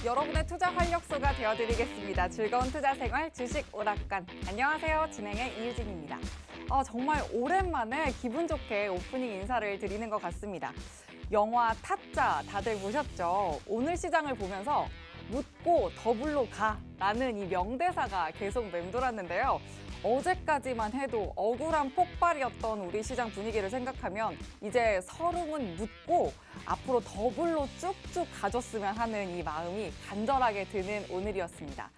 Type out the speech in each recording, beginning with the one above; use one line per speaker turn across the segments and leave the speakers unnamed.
여러분의 투자 활력소가 되어드리겠습니다. 즐거운 투자 생활 주식 오락관. 안녕하세요. 진행의 이유진입니다. 정말 오랜만에 기분 좋게 오프닝 인사를 드리는 것 같습니다. 영화 타짜 다들 보셨죠? 오늘 시장을 보면서 묻고 더블로 가라는 이 명대사가 계속 맴돌았는데요. 어제까지만 해도 억울한 폭발이었던 우리 시장 분위기를 생각하면 이제 서름은 묻고 앞으로 더블로 쭉쭉 가줬으면 하는 이 마음이 간절하게 드는 오늘이었습니다.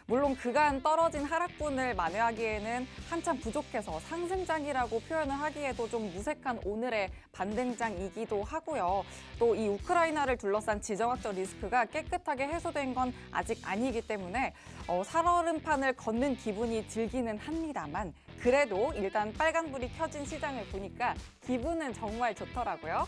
물론 그간 떨어진 하락분을 만회하기에는 한참 부족해서 상승장이라고 표현을 하기에도 좀 무색한 오늘의 반등장이기도 하고요. 또 이 우크라이나를 둘러싼 지정학적 리스크가 깨끗하게 해소된 건 아직 아니기 때문에 살얼음판을 걷는 기분이 들기는 합니다만 그래도 일단 빨간불이 켜진 시장을 보니까 기분은 정말 좋더라고요.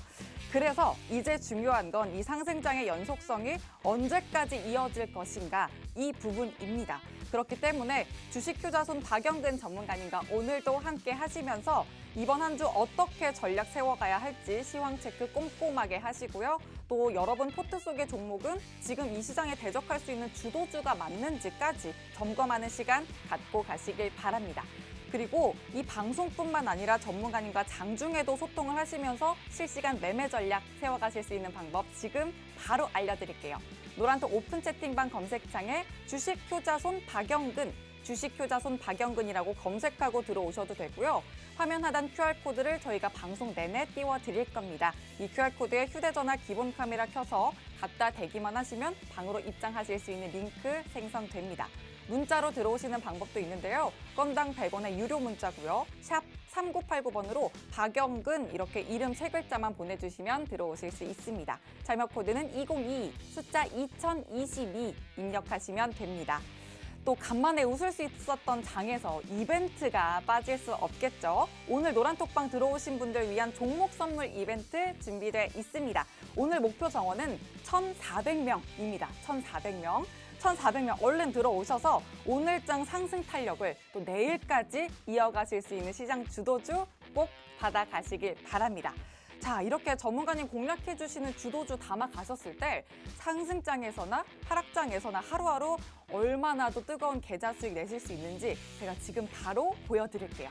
그래서 이제 중요한 건 이 상승장의 연속성이 언제까지 이어질 것인가 이 부분입니다. 그렇기 때문에 주식투자손 박영근 전문가님과 오늘도 함께 하시면서 이번 한 주 어떻게 전략 세워가야 할지 시황 체크 꼼꼼하게 하시고요. 또 여러분 포트 속의 종목은 지금 이 시장에 대적할 수 있는 주도주가 맞는지까지 점검하는 시간 갖고 가시길 바랍니다. 그리고 이 방송뿐만 아니라 전문가님과 장중에도 소통을 하시면서 실시간 매매 전략 세워가실 수 있는 방법 지금 바로 알려드릴게요. 노란톡 오픈 채팅방 검색창에 주식효자손 박영근, 주식효자손 박영근이라고 검색하고 들어오셔도 되고요. 화면 하단 QR코드를 저희가 방송 내내 띄워드릴 겁니다. 이 QR코드에 휴대전화 기본 카메라 켜서 갖다 대기만 하시면 방으로 입장하실 수 있는 링크 생성됩니다. 문자로 들어오시는 방법도 있는데요. 건당 100원의 유료 문자고요. 샵 3989번으로 박영근 이렇게 이름 3글자만 보내주시면 들어오실 수 있습니다. 자막 코드는 2022, 숫자 2022 입력하시면 됩니다. 또 간만에 웃을 수 있었던 장에서 이벤트가 빠질 수 없겠죠. 오늘 노란톡방 들어오신 분들 위한 종목 선물 이벤트 준비돼 있습니다. 오늘 목표 정원은 1,400명입니다. 1,400명. 1,400명 얼른 들어오셔서 오늘장 상승 탄력을 또 내일까지 이어가실 수 있는 시장 주도주 꼭 받아가시길 바랍니다. 자, 이렇게 전문가님 공략해 주시는 주도주 담아가셨을 때 상승장에서나 하락장에서나 하루하루 얼마나 더 뜨거운 계좌 수익 내실 수 있는지 제가 지금 바로 보여드릴게요.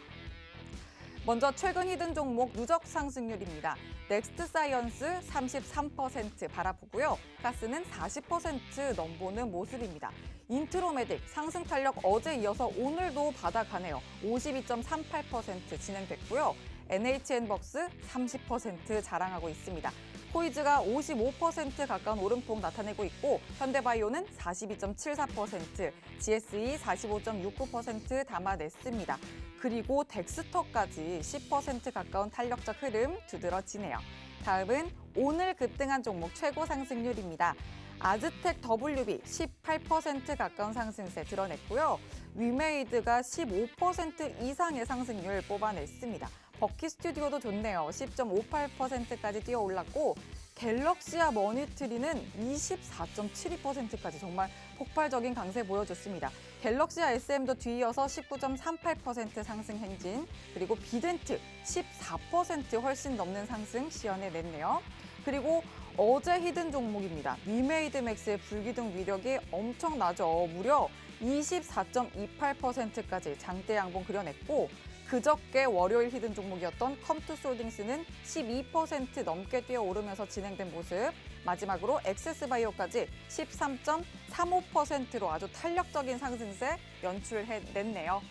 먼저 최근 히든 종목 누적 상승률입니다. 넥스트사이언스 33% 바라보고요. 가스는 40% 넘보는 모습입니다. 인트로메딕 상승 탄력 어제 이어서 오늘도 받아가네요. 52.38% 진행됐고요. NHN벅스 30% 자랑하고 있습니다. 코이즈가 55% 가까운 오름폭 나타내고 있고 현대바이오는 42.74%, GSE 45.69% 담아냈습니다. 그리고 덱스터까지 10% 가까운 탄력적 흐름 두드러지네요. 다음은 오늘 급등한 종목 최고 상승률입니다. 아즈텍 WB 18% 가까운 상승세 드러냈고요. 위메이드가 15% 이상의 상승률 뽑아냈습니다. 버키 스튜디오도 좋네요. 10.58%까지 뛰어 올랐고 갤럭시아 머니트리는 24.72%까지 정말 폭발적인 강세 보여줬습니다. 갤럭시아 SM도 뒤이어서 19.38% 상승 행진, 그리고 비덴트 14% 훨씬 넘는 상승 시연해냈네요. 그리고 어제 히든 종목입니다. 위메이드맥스의 불기둥 위력이 엄청나죠. 무려 24.28%까지 장대 양봉 그려냈고 그저께 월요일 히든 종목이었던 컴투솔딩스는 12% 넘게 뛰어오르면서 진행된 모습. 마지막으로 엑세스바이오까지 13.35%로 아주 탄력적인 상승세 연출해냈네요.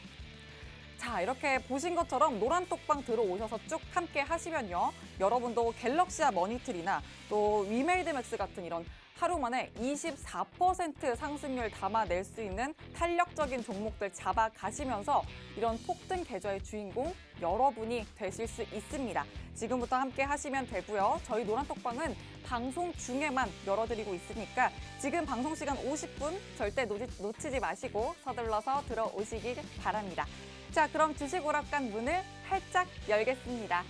자, 이렇게 보신 것처럼 노란톡방 들어오셔서 쭉 함께 하시면요. 여러분도 갤럭시아 머니트리나 또 위메이드맥스 같은 이런 하루 만에 24% 상승률 담아낼 수 있는 탄력적인 종목들 잡아가시면서 이런 폭등 계좌의 주인공 여러분이 되실 수 있습니다. 지금부터 함께 하시면 되고요. 저희 노란톡방은 방송 중에만 열어드리고 있으니까 지금 방송 시간 50분 절대 놓치지 마시고 서둘러서 들어오시길 바랍니다. 자, 그럼 주식 오락관 문을 활짝 열겠습니다.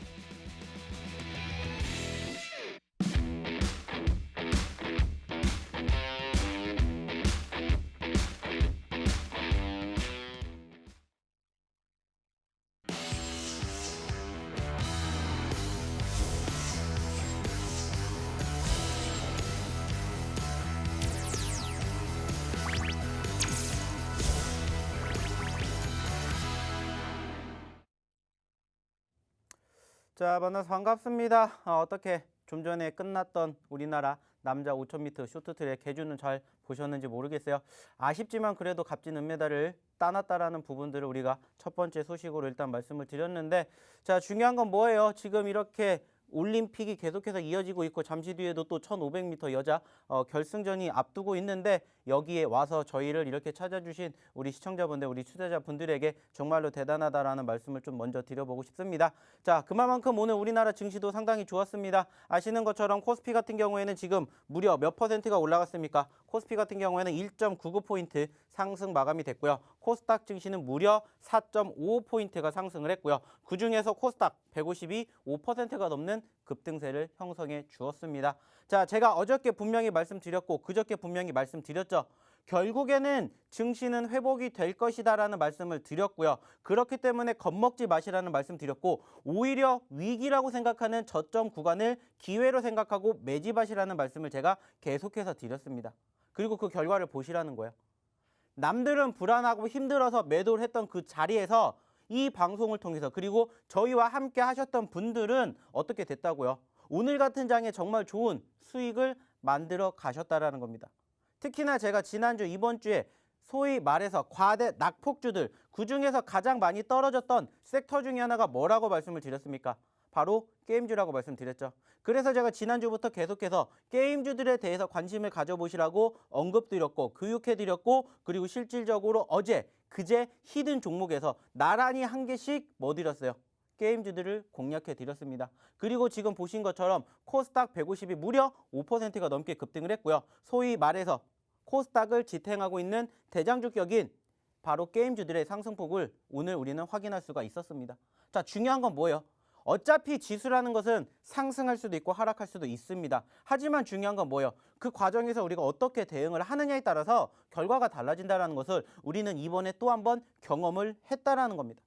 자, 만나서 반갑습니다. 어떻게 좀 전에 끝났던 우리나라 남자 5000m 쇼트트랙 개주는 잘 보셨는지 모르겠어요. 아쉽지만 그래도 값진 은메달을 따놨다라는 부분들을 우리가 첫 번째 소식으로 일단 말씀을 드렸는데, 자, 중요한 건 뭐예요? 지금 이렇게 올림픽이 계속해서 이어지고 있고 잠시 뒤에도 또 1500m 여자 결승전이 앞두고 있는데, 여기에 와서 저희를 이렇게 찾아주신 우리 시청자분들, 우리 투자자분들에게 정말로 대단하다라는 말씀을 좀 먼저 드려보고 싶습니다. 자, 그만큼 오늘 우리나라 증시도 상당히 좋았습니다. 아시는 것처럼 코스피 같은 경우에는 지금 무려 몇 퍼센트가 올라갔습니까? 코스피 같은 경우에는 1.99포인트 상승 마감이 됐고요. 코스닥 증시는 무려 4.55포인트가 상승을 했고요. 그중에서 코스닥 150이 5%가 넘는 급등세를 형성해 주었습니다. 자, 제가 어저께 분명히 말씀드렸고 그저께 분명히 말씀드렸죠. 결국에는 증시는 회복이 될 것이다라는 말씀을 드렸고요. 그렇기 때문에 겁먹지 마시라는 말씀 드렸고, 오히려 위기라고 생각하는 저점 구간을 기회로 생각하고 매집하시라는 말씀을 제가 계속해서 드렸습니다. 그리고 그 결과를 보시라는 거예요. 남들은 불안하고 힘들어서 매도를 했던 그 자리에서 이 방송을 통해서, 그리고 저희와 함께 하셨던 분들은 어떻게 됐다고요? 오늘 같은 장에 정말 좋은 수익을 만들어 가셨다라는 겁니다. 특히나 제가 지난주, 이번 주에 소위 말해서 과대 낙폭주들, 그중에서 가장 많이 떨어졌던 섹터 중에 하나가 뭐라고 말씀을 드렸습니까? 바로 게임주라고 말씀드렸죠. 그래서 제가 지난주부터 계속해서 게임주들에 대해서 관심을 가져보시라고 언급드렸고 교육해드렸고, 그리고 실질적으로 어제, 그제 히든 종목에서 나란히 한 개씩 뭐 드렸어요? 게임주들을 공략해드렸습니다. 그리고 지금 보신 것처럼 코스닥 150이 무려 5%가 넘게 급등을 했고요. 소위 말해서 코스닥을 지탱하고 있는 대장주격인 바로 게임주들의 상승폭을 오늘 우리는 확인할 수가 있었습니다. 자, 중요한 건 뭐예요? 어차피 지수라는 것은 상승할 수도 있고 하락할 수도 있습니다. 하지만 중요한 건 뭐예요? 그 과정에서 우리가 어떻게 대응을 하느냐에 따라서 결과가 달라진다는 것을 우리는 이번에 또 한 번 경험을 했다라는 겁니다.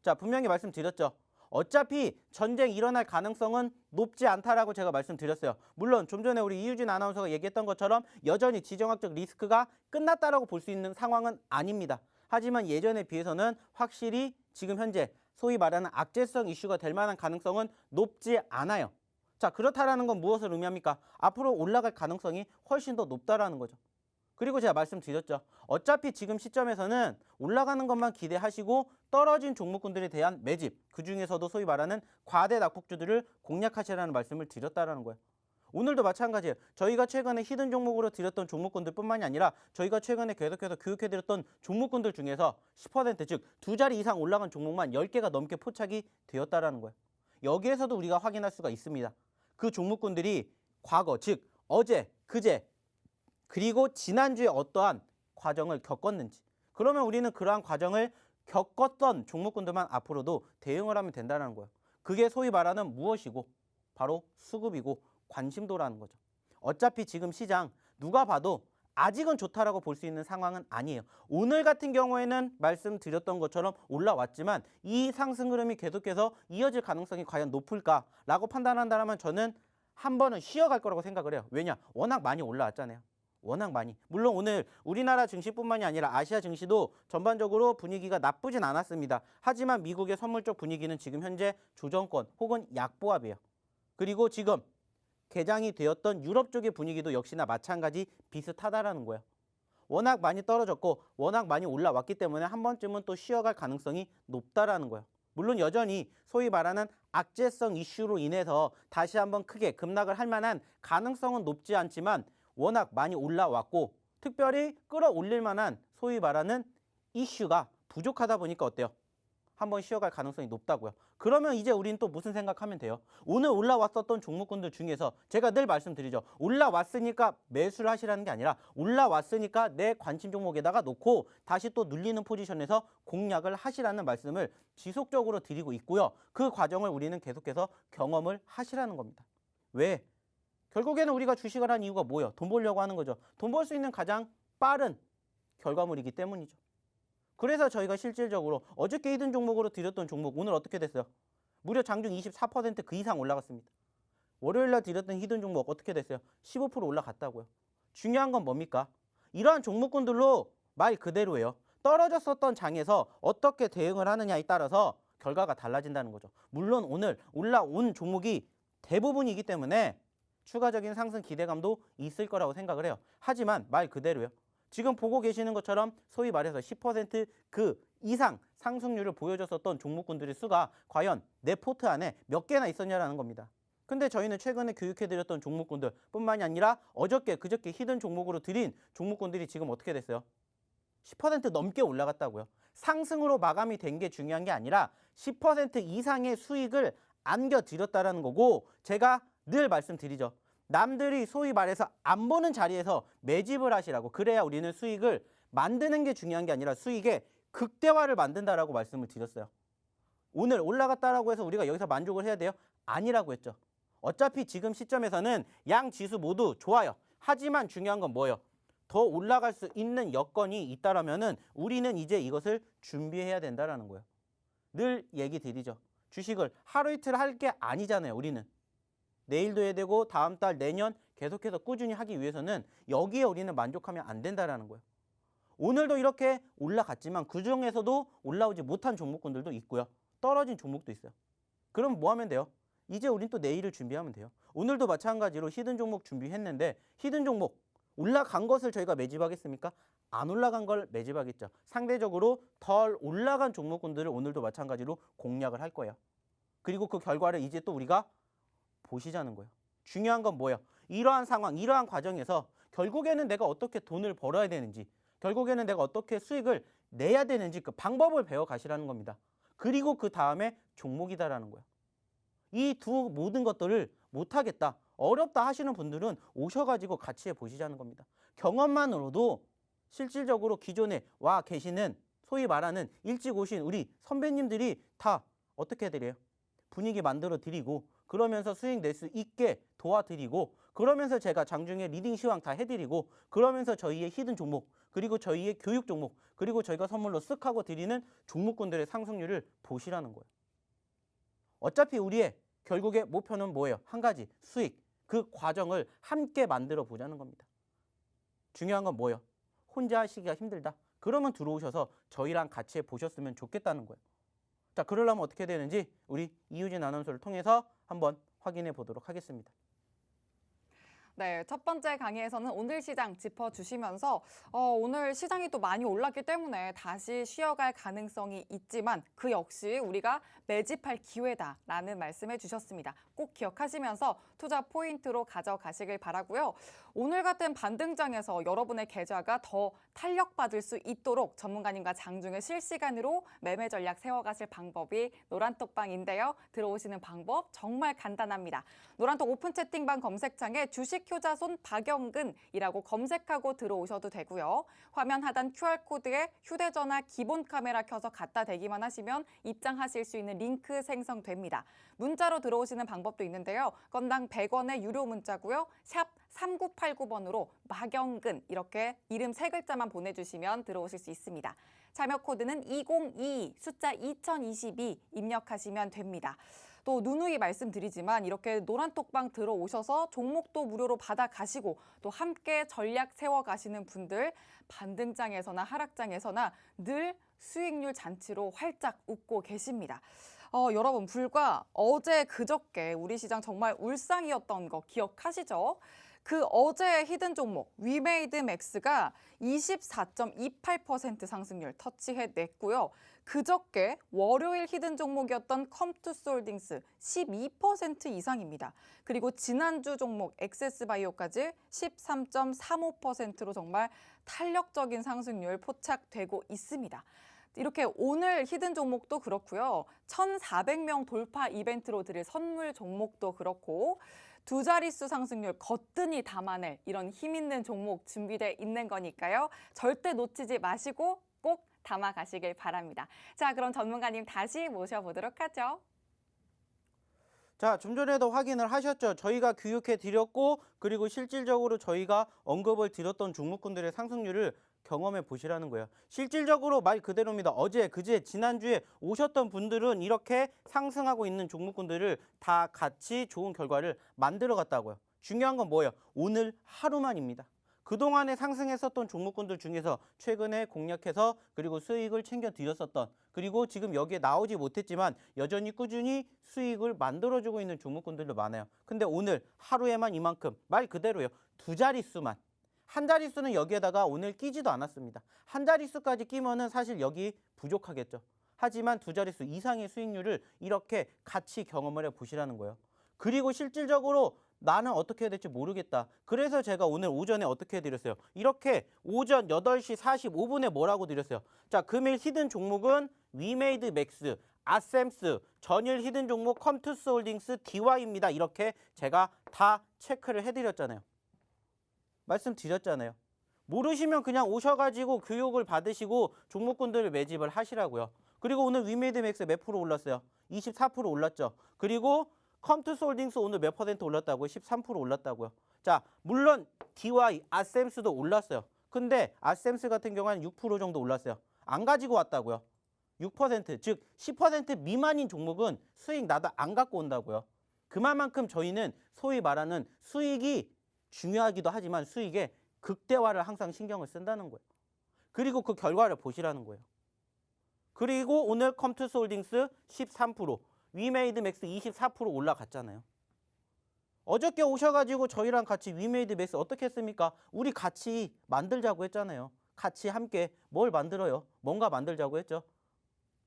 자, 분명히 말씀드렸죠. 어차피 전쟁 일어날 가능성은 높지 않다라고 제가 말씀드렸어요. 물론 좀 전에 우리 이유진 아나운서가 얘기했던 것처럼 여전히 지정학적 리스크가 끝났다라고 볼 수 있는 상황은 아닙니다. 하지만 예전에 비해서는 확실히 지금 현재 소위 말하는 악재성 이슈가 될 만한 가능성은 높지 않아요. 자, 그렇다라는 건 무엇을 의미합니까? 앞으로 올라갈 가능성이 훨씬 더 높다라는 거죠. 그리고 제가 말씀드렸죠. 어차피 지금 시점에서는 올라가는 것만 기대하시고 떨어진 종목군들에 대한 매집, 그중에서도 소위 말하는 과대 낙폭주들을 공략하시라는 말씀을 드렸다라는 거예요. 오늘도 마찬가지예요. 저희가 최근에 히든 종목으로 드렸던 종목군들 뿐만이 아니라 저희가 최근에 계속해서 교육해드렸던 종목군들 중에서 10%, 즉 두 자리 이상 올라간 종목만 10개가 넘게 포착이 되었다라는 거예요. 여기에서도 우리가 확인할 수가 있습니다. 그 종목군들이 과거, 즉 어제, 그제, 그리고 지난주에 어떠한 과정을 겪었는지, 그러면 우리는 그러한 과정을 겪었던 종목군들만 앞으로도 대응을 하면 된다는 거예요. 그게 소위 말하는 무엇이고 바로 수급이고 관심도라는 거죠. 어차피 지금 시장 누가 봐도 아직은 좋다라고 볼 수 있는 상황은 아니에요. 오늘 같은 경우에는 말씀드렸던 것처럼 올라왔지만 이 상승 흐름이 계속해서 이어질 가능성이 과연 높을까라고 판단한다면 저는 한 번은 쉬어갈 거라고 생각을 해요. 왜냐? 워낙 많이 올라왔잖아요. 워낙 많이. 물론 오늘 우리나라 증시뿐만이 아니라 아시아 증시도 전반적으로 분위기가 나쁘진 않았습니다. 하지만 미국의 선물 쪽 분위기는 지금 현재 조정권 혹은 약보합이에요. 그리고 지금 개장이 되었던 유럽 쪽의 분위기도 역시나 마찬가지 비슷하다라는 거예요. 워낙 많이 떨어졌고 워낙 많이 올라왔기 때문에 한 번쯤은 또 쉬어갈 가능성이 높다라는 거예요. 물론 여전히 소위 말하는 악재성 이슈로 인해서 다시 한번 크게 급락을 할 만한 가능성은 높지 않지만 워낙 많이 올라왔고 특별히 끌어올릴 만한 소위 말하는 이슈가 부족하다 보니까 어때요? 한번 쉬어갈 가능성이 높다고요. 그러면 이제 우리는 또 무슨 생각하면 돼요? 오늘 올라왔었던 종목군들 중에서 제가 늘 말씀드리죠. 올라왔으니까 매수를 하시라는 게 아니라 올라왔으니까 내 관심 종목에다가 놓고 다시 또 눌리는 포지션에서 공략을 하시라는 말씀을 지속적으로 드리고 있고요. 그 과정을 우리는 계속해서 경험을 하시라는 겁니다. 왜? 결국에는 우리가 주식을 한 이유가 뭐예요? 돈 벌려고 하는 거죠. 돈 벌 수 있는 가장 빠른 결과물이기 때문이죠. 그래서 저희가 실질적으로 어저께 히든 종목으로 드렸던 종목 오늘 어떻게 됐어요? 무려 장중 24% 그 이상 올라갔습니다. 월요일날 드렸던 히든 종목 어떻게 됐어요? 15% 올라갔다고요. 중요한 건 뭡니까? 이러한 종목군들로 말 그대로예요. 떨어졌었던 장에서 어떻게 대응을 하느냐에 따라서 결과가 달라진다는 거죠. 물론 오늘 올라온 종목이 대부분이기 때문에 추가적인 상승 기대감도 있을 거라고 생각을 해요. 하지만 말 그대로요. 지금 보고 계시는 것처럼 소위 말해서 10% 이상 상승률을 보여줬었던 종목군들의 수가 과연 내 포트 안에 몇 개나 있었냐라는 겁니다. 근데 저희는 최근에 교육해드렸던 종목군들 뿐만이 아니라 어저께 그저께 히든 종목으로 드린 종목군들이 지금 어떻게 됐어요? 10% 넘게 올라갔다고요. 상승으로 마감이 된 게 중요한 게 아니라 10% 이상의 수익을 안겨드렸다라는 거고, 제가 늘 말씀드리죠. 남들이 소위 말해서 안 보는 자리에서 매집을 하시라고. 그래야 우리는 수익을 만드는 게 중요한 게 아니라 수익의 극대화를 만든다라고 말씀을 드렸어요. 오늘 올라갔다라고 해서 우리가 여기서 만족을 해야 돼요? 아니라고 했죠. 어차피 지금 시점에서는 양 지수 모두 좋아요. 하지만 중요한 건 뭐예요? 더 올라갈 수 있는 여건이 있다라면은 우리는 이제 이것을 준비해야 된다라는 거예요. 늘 얘기 드리죠. 주식을 하루 이틀 할 게 아니잖아요. 우리는 내일도 해야 되고 다음 달 내년 계속해서 꾸준히 하기 위해서는 여기에 우리는 만족하면 안 된다라는 거예요. 오늘도 이렇게 올라갔지만 그중에서도 올라오지 못한 종목군들도 있고요. 떨어진 종목도 있어요. 그럼 뭐 하면 돼요? 이제 우린 또 내일을 준비하면 돼요. 오늘도 마찬가지로 히든 종목 준비했는데 히든 종목 올라간 것을 저희가 매집하겠습니까? 안 올라간 걸 매집하겠죠. 상대적으로 덜 올라간 종목군들을 오늘도 마찬가지로 공략을 할 거예요. 그리고 그 결과를 이제 또 우리가 보시자는 거예요. 중요한 건 뭐예요? 이러한 상황, 이러한 과정에서 결국에는 내가 어떻게 돈을 벌어야 되는지, 결국에는 내가 어떻게 수익을 내야 되는지 그 방법을 배워 가시라는 겁니다. 그리고 그 다음에 종목이다라는 거예요. 이 두 모든 것들을 못하겠다, 어렵다 하시는 분들은 오셔가지고 같이 해보시자는 겁니다. 경험만으로도 실질적으로 기존에 와 계시는 소위 말하는 일찍 오신 우리 선배님들이 다 어떻게 해드려요? 분위기 만들어 드리고 그러면서 수익 낼 수 있게 도와드리고 그러면서 제가 장중에 리딩 시황 다 해드리고 그러면서 저희의 히든 종목 그리고 저희의 교육 종목 그리고 저희가 선물로 쓱 하고 드리는 종목군들의 상승률을 보시라는 거예요. 어차피 우리의 결국의 목표는 뭐예요? 한 가지, 수익. 그 과정을 함께 만들어 보자는 겁니다. 중요한 건 뭐예요? 혼자 하시기가 힘들다. 그러면 들어오셔서 저희랑 같이 보셨으면 좋겠다는 거예요. 자, 그러려면 어떻게 되는지 우리 이유진 아나운서를 통해서 한번 확인해 보도록 하겠습니다.
네, 첫 번째 강의에서는 오늘 시장 짚어주시면서 오늘 시장이 또 많이 올랐기 때문에 다시 쉬어갈 가능성이 있지만 그 역시 우리가 매집할 기회다라는 말씀해 주셨습니다. 꼭 기억하시면서 투자 포인트로 가져가시길 바라고요. 오늘 같은 반등장에서 여러분의 계좌가 더 탄력받을 수 있도록 전문가님과 장중에 실시간으로 매매 전략 세워가실 방법이 노란톡방인데요. 들어오시는 방법 정말 간단합니다. 노란톡 오픈 채팅방 검색창에 주식 효자손 박영근이라고 검색하고 들어오셔도 되고요. 화면 하단 QR코드에 휴대전화 기본 카메라 켜서 갖다 대기만 하시면 입장하실 수 있는 링크 생성됩니다. 문자로 들어오시는 방법도 있는데요. 건당 100원의 유료 문자고요. 샵 3989번으로 박영근 이렇게 이름 3글자만 보내주시면 들어오실 수 있습니다. 참여 코드는 2022 숫자 2022 입력하시면 됩니다. 또 누누이 말씀드리지만 이렇게 노란톡방 들어오셔서 종목도 무료로 받아가시고 또 함께 전략 세워가시는 분들 반등장에서나 하락장에서나 늘 수익률 잔치로 활짝 웃고 계십니다. 여러분 불과 어제 그저께 우리 시장 정말 울상이었던 거 기억하시죠? 그 어제 히든 종목 위메이드 맥스가 24.28% 상승률 터치해냈고요. 그저께 월요일 히든 종목이었던 컴투스홀딩스 12% 이상입니다. 그리고 지난주 종목 엑세스바이오까지 13.35%로 정말 탄력적인 상승률 포착되고 있습니다. 이렇게 오늘 히든 종목도 그렇고요. 1,400명 돌파 이벤트로 드릴 선물 종목도 그렇고 두 자릿수 상승률 거뜬히 담아낼 이런 힘 있는 종목 준비돼 있는 거니까요. 절대 놓치지 마시고 꼭 담아가시길 바랍니다. 자, 그럼 전문가님 다시 모셔보도록 하죠.
자, 좀 전에도 확인을 하셨죠. 저희가 교육해 드렸고 그리고 실질적으로 저희가 언급을 드렸던 종목군들의 상승률을 경험해 보시라는 거예요. 실질적으로 말 그대로입니다. 어제, 그제, 지난주에 오셨던 분들은 이렇게 상승하고 있는 종목군들을 다 같이 좋은 결과를 만들어 갔다고요. 중요한 건 뭐예요? 오늘 하루만입니다. 그동안에 상승했었던 종목군들 중에서 최근에 공략해서 그리고 수익을 챙겨드렸었던 그리고 지금 여기에 나오지 못했지만 여전히 꾸준히 수익을 만들어주고 있는 종목군들도 많아요. 근데 오늘 하루에만 이만큼 말 그대로요. 두 자릿수만. 한 자릿수는 여기에다가 오늘 끼지도 않았습니다. 한 자릿수까지 끼면은 사실 여기 부족하겠죠. 하지만 두 자릿수 이상의 수익률을 이렇게 같이 경험을 해보시라는 거예요. 그리고 실질적으로 나는 어떻게 해야 될지 모르겠다. 그래서 제가 오늘 오전에 어떻게 해드렸어요? 이렇게 오전 8시 45분에 뭐라고 드렸어요? 자, 금일 히든 종목은 위메이드 맥스, 아셈스, 전일 히든 종목 컴투스 홀딩스, DY입니다. 이렇게 제가 다 체크를 해드렸잖아요. 말씀드렸잖아요. 모르시면 그냥 오셔가지고 교육을 받으시고 종목군들을 매집을 하시라고요. 그리고 오늘 위메이드 맥스 몇 프로 올랐어요? 24% 올랐죠. 그리고 컴투스 홀딩스 오늘 몇 퍼센트 올랐다고요? 13% 올랐다고요. 자, 물론 DY, 아셈스도 올랐어요. 근데 아셈스 같은 경우는 6% 정도 올랐어요. 안 가지고 왔다고요. 6%, 즉 10% 미만인 종목은 수익 나도 안 갖고 온다고요. 그만큼 저희는 소위 말하는 수익이 중요하기도 하지만 수익의 극대화를 항상 신경을 쓴다는 거예요. 그리고 그 결과를 보시라는 거예요. 그리고 오늘 컴투스 홀딩스 13%, 위메이드 맥스 24% 올라갔잖아요. 어저께 오셔가지고 저희랑 같이 위메이드 맥스 어떻게 했습니까? 우리 같이 만들자고 했잖아요. 같이 함께 뭘 만들어요? 뭔가 만들자고 했죠.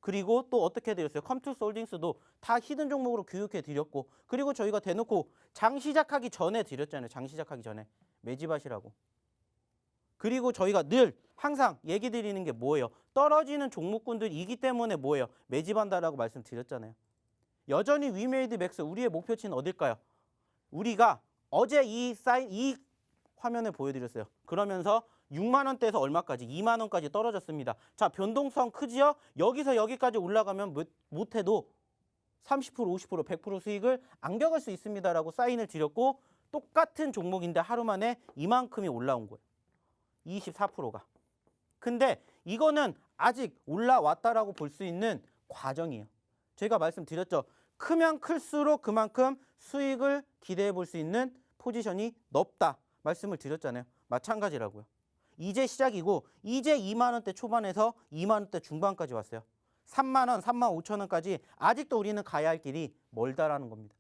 그리고 또 어떻게 드렸어요? 컴투스 홀딩스도 다 히든 종목으로 교육해 드렸고 그리고 저희가 대놓고 장 시작하기 전에 드렸잖아요. 장 시작하기 전에 매집하시라고. 그리고 저희가 늘 항상 얘기 드리는 게 뭐예요? 떨어지는 종목군들이기 때문에 뭐예요? 매집한다라고 말씀드렸잖아요. 여전히 위메이드 맥스 우리의 목표치는 어딜까요? 우리가 어제 이 화면을 보여드렸어요. 그러면서 6만 원대에서 얼마까지? 2만 원까지 떨어졌습니다. 자, 변동성 크지요? 여기서 여기까지 올라가면 못해도 30%, 50%, 100% 수익을 안겨갈 수 있습니다라고 사인을 드렸고 똑같은 종목인데 하루 만에 이만큼이 올라온 거예요. 24%가. 근데 이거는 아직 올라왔다라고 볼 수 있는 과정이에요. 제가 말씀드렸죠. 크면 클수록 그만큼 수익을 기대해 볼 수 있는 포지션이 높다. 말씀을 드렸잖아요. 마찬가지라고요. 이제 시작이고 이제 2만 원대 초반에서 2만 원대 중반까지 왔어요. 3만 원, 3만 5천 원까지 아직도 우리는 가야 할 길이 멀다라는 겁니다.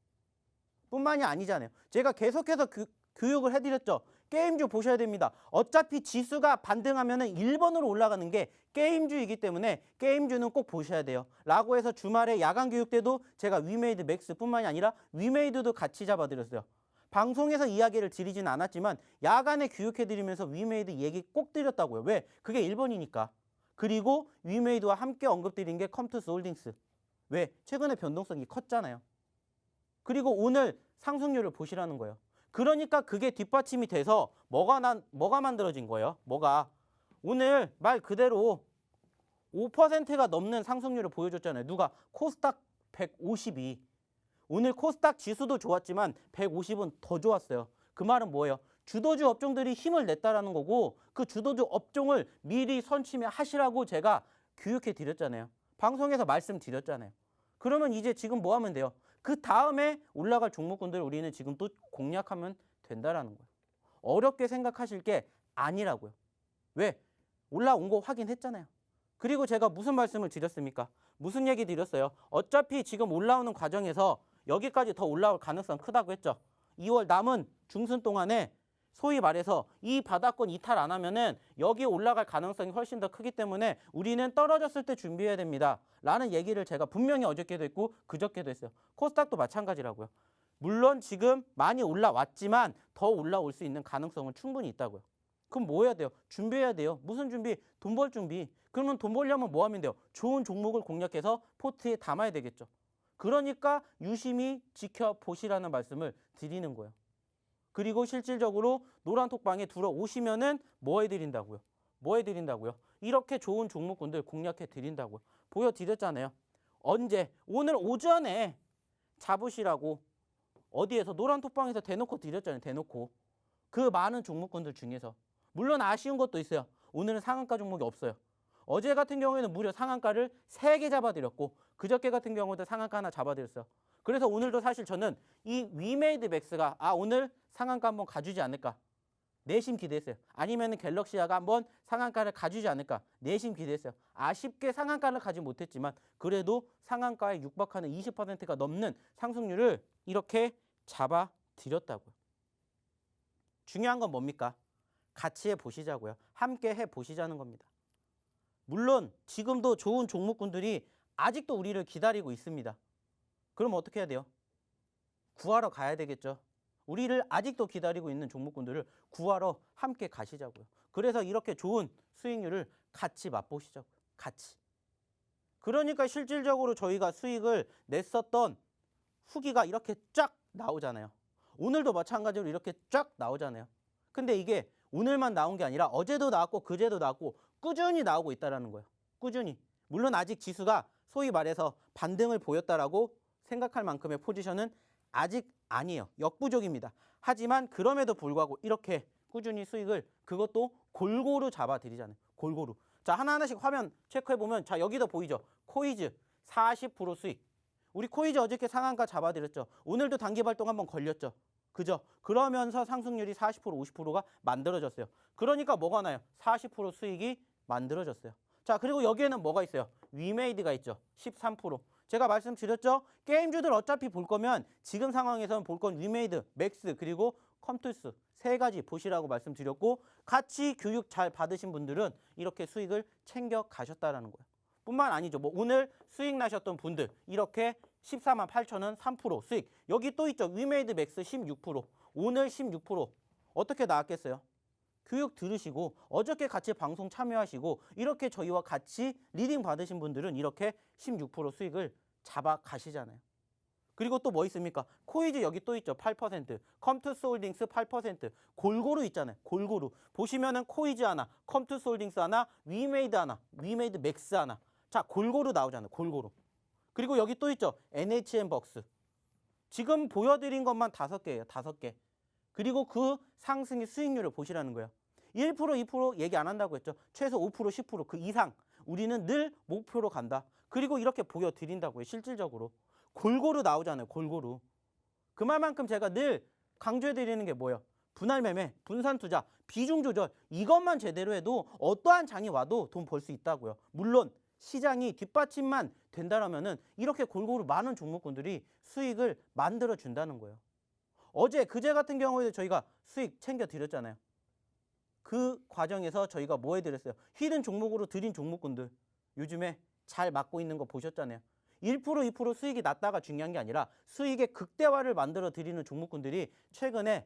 뿐만이 아니잖아요. 제가 계속해서 교육을 해드렸죠. 게임주 보셔야 됩니다. 어차피 지수가 반등하면 1번으로 올라가는 게 게임주이기 때문에 게임주는 꼭 보셔야 돼요. 라고 해서 주말에 야간 교육 때도 제가 위메이드 맥스 뿐만이 아니라 위메이드도 같이 잡아드렸어요. 방송에서 이야기를 드리진 않았지만 야간에 교육해드리면서 위메이드 얘기 꼭 드렸다고요. 왜? 그게 1번이니까. 그리고 위메이드와 함께 언급드린 게 컴투스 홀딩스. 왜? 최근에 변동성이 컸잖아요. 그리고 오늘 상승률을 보시라는 거예요. 그러니까 그게 뒷받침이 돼서 뭐가 만들어진 거예요? 뭐가? 오늘 말 그대로 5%가 넘는 상승률을 보여줬잖아요. 누가? 코스닥 152. 오늘 코스닥 지수도 좋았지만 150은 더 좋았어요. 그 말은 뭐예요? 주도주 업종들이 힘을 냈다라는 거고 그 주도주 업종을 미리 선취하시라고 제가 교육해 드렸잖아요. 방송에서 말씀드렸잖아요. 그러면 이제 지금 뭐 하면 돼요? 그 다음에 올라갈 종목군들 우리는 지금 또 공략하면 된다라는 거예요. 어렵게 생각하실 게 아니라고요. 왜? 올라온 거 확인했잖아요. 그리고 제가 무슨 말씀을 드렸습니까? 무슨 얘기 드렸어요? 어차피 지금 올라오는 과정에서 여기까지 더 올라올 가능성 크다고 했죠. 2월 남은 중순 동안에 소위 말해서 이 바닥권 이탈 안 하면은 여기 올라갈 가능성이 훨씬 더 크기 때문에 우리는 떨어졌을 때 준비해야 됩니다. 라는 얘기를 제가 분명히 어저께도 했고 그저께도 했어요. 코스닥도 마찬가지라고요. 물론 지금 많이 올라왔지만 더 올라올 수 있는 가능성은 충분히 있다고요. 그럼 뭐 해야 돼요? 준비해야 돼요. 무슨 준비? 돈 벌 준비. 그러면 돈 벌려면 뭐 하면 돼요? 좋은 종목을 공략해서 포트에 담아야 되겠죠. 그러니까 유심히 지켜보시라는 말씀을 드리는 거예요. 그리고 실질적으로 노란톡방에 들어오시면은 뭐 해드린다고요? 뭐 해드린다고요? 이렇게 좋은 종목군들 공략해 드린다고요. 보여드렸잖아요. 언제? 오늘 오전에 잡으시라고 어디에서? 노란톡방에서 대놓고 드렸잖아요. 대놓고. 그 많은 종목군들 중에서. 물론 아쉬운 것도 있어요. 오늘은 상한가 종목이 없어요. 어제 같은 경우에는 무려 상한가를 3개 잡아드렸고 그저께 같은 경우도 상한가 하나 잡아드렸어요. 그래서 오늘도 사실 저는 이 위메이드 맥스가 오늘 상한가 한번 가주지 않을까. 내심 기대했어요. 아니면 갤럭시아가 한번 상한가를 가주지 않을까 내심 기대했어요. 아쉽게 상한가를 가지 못했지만 그래도 상한가에 육박하는 20%가 넘는 상승률을 이렇게 잡아드렸다고요. 중요한 건 뭡니까? 같이 해보시자고요. 함께 해보시자는 겁니다. 물론 지금도 좋은 종목군들이 아직도 우리를 기다리고 있습니다. 그럼 어떻게 해야 돼요? 구하러 가야 되겠죠. 우리를 아직도 기다리고 있는 종목군들을 구하러 함께 가시자고요. 그래서 이렇게 좋은 수익률을 같이 맛보시자고요. 같이. 그러니까 실질적으로 저희가 수익을 냈었던 후기가 이렇게 쫙 나오잖아요. 오늘도 마찬가지로 이렇게 쫙 나오잖아요. 근데 이게 오늘만 나온 게 아니라 어제도 나왔고 그제도 나왔고 꾸준히 나오고 있다는 거예요. 꾸준히. 물론 아직 지수가 소위 말해서 반등을 보였다라고 생각할 만큼의 포지션은 아직 아니에요. 역부족입니다. 하지만 그럼에도 불구하고 이렇게 꾸준히 수익을 그것도 골고루 잡아드리잖아요. 골고루. 자, 하나하나씩 화면 체크해보면 자, 여기도 보이죠? 코이즈 40% 수익. 우리 코이즈 어저께 상한가 잡아드렸죠. 오늘도 단기 발동 한번 걸렸죠. 그죠? 그러면서 상승률이 40% 50%가 만들어졌어요. 그러니까 뭐가 나요? 40% 수익이 만들어졌어요. 자, 그리고 여기에는 뭐가 있어요? 위메이드가 있죠. 13%. 제가 말씀드렸죠? 게임주들 어차피 볼 거면 지금 상황에서는 볼 건 위메이드, 맥스, 그리고 컴투스 세 가지 보시라고 말씀드렸고 같이 교육 잘 받으신 분들은 이렇게 수익을 챙겨 가셨다라는 거예요. 뿐만 아니죠. 뭐 오늘 수익 나셨던 분들 이렇게 14만 8천 원 3% 수익. 여기 또 있죠. 위메이드 맥스 16%. 오늘 16% 어떻게 나왔겠어요? 교육 들으시고 어저께 같이 방송 참여하시고 이렇게 저희와 같이 리딩 받으신 분들은 이렇게 16% 수익을 잡아 가시잖아요. 그리고 또 뭐 있습니까? 코이즈 여기 또 있죠. 8%. 컴투스 홀딩스 8%. 골고루 있잖아요. 골고루. 보시면은 코이즈 하나, 컴투스 홀딩스 하나, 위메이드 하나, 위메이드 맥스 하나. 자, 골고루 나오잖아요. 골고루. 그리고 여기 또 있죠. NHN벅스. 지금 보여드린 것만 5개예요. 5개. 그리고 그 상승의 수익률을 보시라는 거예요. 1%, 2% 얘기 안 한다고 했죠. 최소 5%, 10% 그 이상 우리는 늘 목표로 간다. 그리고 이렇게 보여드린다고요. 실질적으로. 골고루 나오잖아요. 골고루. 그 말만큼 제가 늘 강조해드리는 게 뭐예요? 분할 매매, 분산 투자, 비중 조절 이것만 제대로 해도 어떠한 장이 와도 돈 벌 수 있다고요. 물론 시장이 뒷받침만 된다라면은 이렇게 골고루 많은 종목군들이 수익을 만들어 준다는 거예요. 어제 그제 같은 경우에도 저희가 수익 챙겨 드렸잖아요. 그 과정에서 저희가 뭐 해드렸어요? 히든 종목으로 드린 종목군들 요즘에 잘 맞고 있는 거 보셨잖아요. 1%, 2% 수익이 났다가 중요한 게 아니라 수익의 극대화를 만들어 드리는 종목군들이 최근에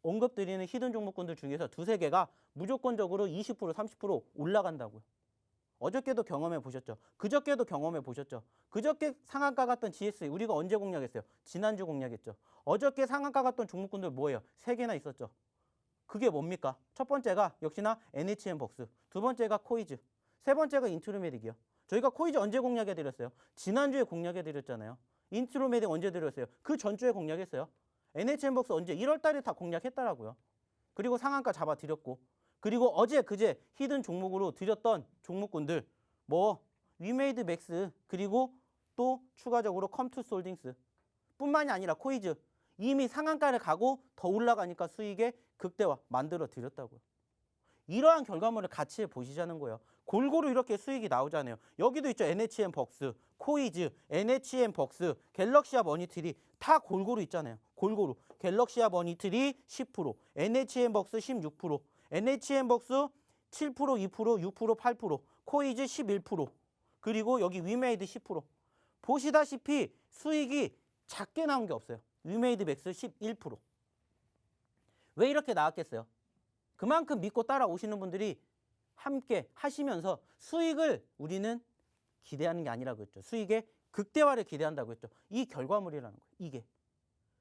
언급드리는 히든 종목군들 중에서 2-3개가 무조건적으로 20%, 30% 올라간다고요. 어저께도 경험해 보셨죠? 그저께도 경험해 보셨죠? 그저께 상한가 갔던 GS 우리가 언제 공략했어요? 지난주 공략했죠. 어저께 상한가 갔던 종목군들 뭐예요? 3개나 있었죠. 그게 뭡니까? 첫 번째가 역시나 NHN벅스, 두 번째가 코이즈, 세 번째가 인트로메딕이요. 저희가 코이즈 언제 공략해 드렸어요? 지난주에 공략해 드렸잖아요. 인트로메딕 언제 드렸어요? 그 전주에 공략했어요. NHN벅스 언제? 1월 달에 다 공략했더라고요. 그리고 상한가 잡아 드렸고 그리고 어제 그제 히든 종목으로 드렸던 종목군들 뭐 위메이드 맥스 그리고 또 추가적으로 컴투스 홀딩스 뿐만이 아니라 코이즈 이미 상한가를 가고 더 올라가니까 수익의 극대화 만들어 드렸다고요. 이러한 결과물을 같이 보시자는 거예요. 골고루 이렇게 수익이 나오잖아요. 여기도 있죠. NHN벅스, 코이즈, NHN벅스, 갤럭시아 머니트리 다 골고루 있잖아요. 골고루. 갤럭시아 머니트리 10%, NHN벅스 16%, NHN벅스 7%, 2%, 6%, 8%, 코이즈 11%, 그리고 여기 위메이드 10%. 보시다시피 수익이 작게 나온 게 없어요. 위메이드 맥스 11%. 왜 이렇게 나왔겠어요? 그만큼 믿고 따라오시는 분들이 함께 하시면서 수익을 우리는 기대하는 게 아니라고 했죠. 수익의 극대화를 기대한다고 했죠. 이 결과물이라는 거예요. 이게.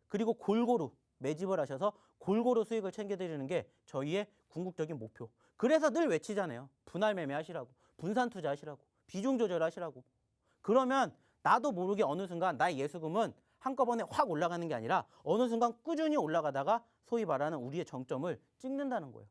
그리고 골고루 매집을 하셔서 골고루 수익을 챙겨드리는 게 저희의 궁극적인 목표. 그래서 늘 외치잖아요. 분할 매매 하시라고. 분산 투자 하시라고. 비중 조절 하시라고. 그러면 나도 모르게 어느 순간 나의 예수금은 한꺼번에 확 올라가는 게 아니라 어느 순간 꾸준히 올라가다가 소위 말하는 우리의 정점을 찍는다는 거예요.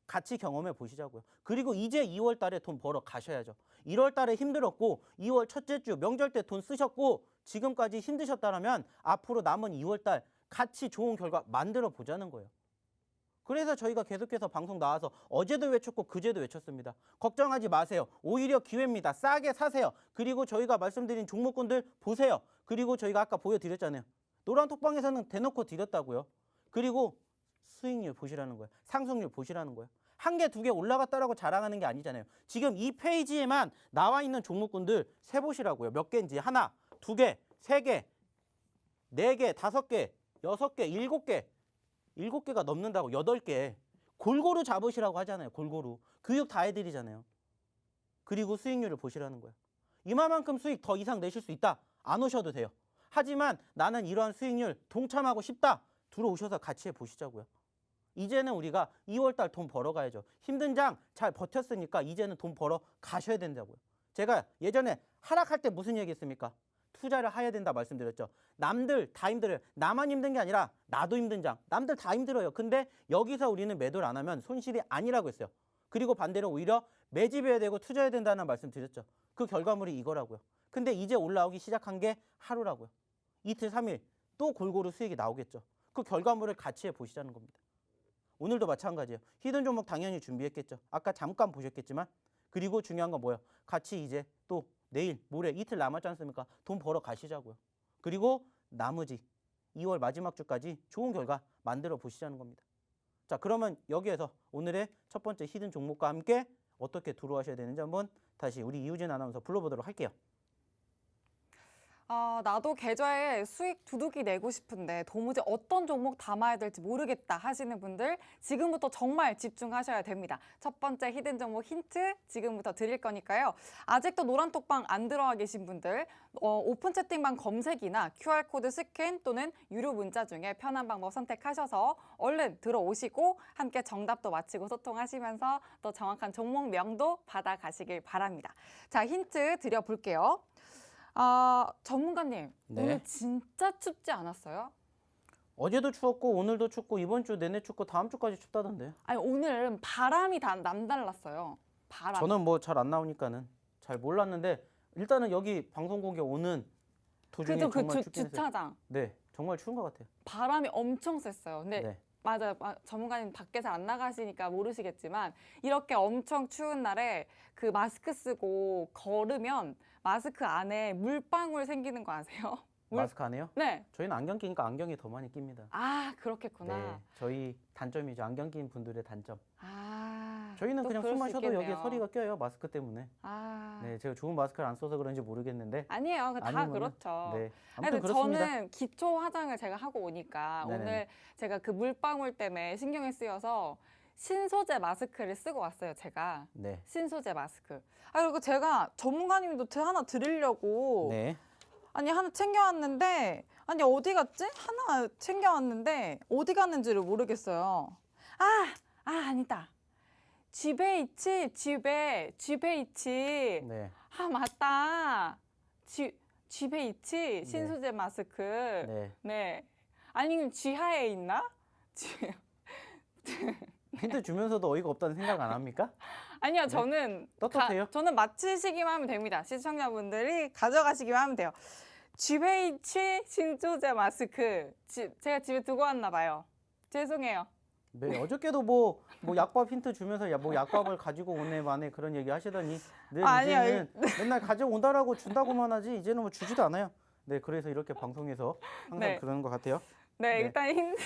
같이 경험해 보시자고요. 그리고 이제 2월 달에 돈 벌어 가셔야죠. 1월 달에 힘들었고 2월 첫째 주 명절 때 돈 쓰셨고 지금까지 힘드셨다면 앞으로 남은 2월 달 같이 좋은 결과 만들어 보자는 거예요. 그래서 저희가 계속해서 방송 나와서 어제도 외쳤고 그제도 외쳤습니다. 걱정하지 마세요. 오히려 기회입니다. 싸게 사세요. 그리고 저희가 말씀드린 종목군들 보세요. 그리고 저희가 아까 보여드렸잖아요. 노란톡방에서는 대놓고 드렸다고요. 그리고 수익률 보시라는 거예요. 상승률 보시라는 거예요. 한 개, 두 개 올라갔다라고 자랑하는 게 아니잖아요. 지금 이 페이지에만 나와 있는 종목군들 세보시라고요. 몇 개인지. 하나, 두 개, 세 개, 네 개, 다섯 개, 여섯 개, 일곱 개. 7개가 넘는다고 8개. 골고루 잡으시라고 하잖아요. 골고루. 교육 다 해드리잖아요. 그리고 수익률을 보시라는 거예요. 이만큼 수익 더 이상 내실 수 있다. 안 오셔도 돼요. 하지만 나는 이러한 수익률 동참하고 싶다. 들어오셔서 같이 해보시자고요. 이제는 우리가 2월달 돈 벌어가야죠. 힘든 장 잘 버텼으니까 이제는 돈 벌어 가셔야 된다고요. 제가 예전에 하락할 때 무슨 얘기했습니까? 투자를 해야 된다 말씀드렸죠. 남들 다 힘들어요. 나만 힘든 게 아니라 나도 힘든 장. 남들 다 힘들어요. 근데 여기서 우리는 매도를 안 하면 손실이 아니라고 했어요. 그리고 반대로 오히려 매집해야 되고 투자해야 된다는 말씀 드렸죠. 그 결과물이 이거라고요. 근데 이제 올라오기 시작한 게 하루라고요. 이틀, 3일 또 골고루 수익이 나오겠죠. 그 결과물을 같이 해보시자는 겁니다. 오늘도 마찬가지예요. 히든 종목 당연히 준비했겠죠. 아까 잠깐 보셨겠지만. 그리고 중요한 건 뭐예요? 같이 이제 또 내일, 모레, 이틀 남았지 않습니까? 돈 벌어 가시자고요. 그리고 나머지 2월 마지막 주까지 좋은 결과 만들어 보시자는 겁니다. 자, 그러면 여기에서 오늘의 첫 번째 히든 종목과 함께 어떻게 들어와셔야 되는지 한번 다시 우리 이유진 아나운서 불러보도록 할게요.
나도 계좌에 수익 두둑이 내고 싶은데 도무지 어떤 종목 담아야 될지 모르겠다 하시는 분들 지금부터 정말 집중하셔야 됩니다. 첫 번째 히든 종목 힌트 지금부터 드릴 거니까요. 아직도 노란톡방 안 들어와 계신 분들 오픈 채팅방 검색이나 QR코드 스캔 또는 유료 문자 중에 편한 방법 선택하셔서 얼른 들어오시고 함께 정답도 맞히고 소통하시면서 또 정확한 종목명도 받아가시길 바랍니다. 자, 힌트 드려볼게요. 전문가님,
네.
오늘 진짜 춥지 않았어요?
어제도 추웠고 오늘도 춥고 이번 주 내내 춥고 다음 주까지 춥다던데.
아니, 오늘은 바람이 다 남달랐어요. 바람.
저는 뭐 잘 안 나오니까는 잘 몰랐는데 일단은 여기 방송국에 오는 도중에
그죠,
정말 춥긴 했어요.
주차장.
네, 정말 추운 것 같아요.
바람이 엄청 셌어요. 근데
네.
맞아요. 전문가님 밖에 잘 안 나가시니까 모르시겠지만 이렇게 엄청 추운 날에 그 마스크 쓰고 걸으면 마스크 안에 물방울 생기는 거 아세요?
마스크 안 해요?
네.
저희는 안경 끼니까 안경이 더 많이 낍니다.
그렇겠구나.
네, 저희 단점이죠. 안경 낀 분들의 단점. 저희는
또
그냥
그럴
숨
수
마셔도 여기에
있겠네요.
서리가 껴요. 마스크 때문에. 네, 제가 좋은 마스크를 안 써서 그런지 모르겠는데.
아니에요. 다
아니면은,
그렇죠.
네,
아니,
아무튼
근데
그렇습니다.
저는 기초 화장을 제가 하고 오니까
네네네.
오늘 제가 그 물방울 때문에 신경이 쓰여서 신소재 마스크를 쓰고 왔어요, 제가.
네,
신소재 마스크. 그리고 제가 전문가님도 하나 드리려고
네,
아니 하나 챙겨왔는데 아니 어디 갔지? 하나 챙겨왔는데 어디 갔는지를 모르겠어요. 아니다. 집에 있지.
네,
맞다. 집에 있지. 신소재 마스크.
네.
네. 아니 그럼 지하에 있나?
힌트 주면서도 어이가 없다는 생각 안 합니까?
아니요, 저는
떳떳해요?
저는 맞히시기만 하면 됩니다. 시청자분들이 가져가시기만 하면 돼요. 집에 있지 신소재 마스크. 제가 집에 두고 왔나 봐요. 죄송해요.
네, 어저께도 뭐 약밥 힌트 주면서 뭐 약밥을 가지고 오네 마네 그런 얘기 하시더니 늘
아니요,
이제는 맨날 가져온다라고 준다고만 하지 이제는 뭐 주지도 않아요. 네, 그래서 이렇게 방송에서 항상
네.
그러는 것 같아요.
네,
네.
일단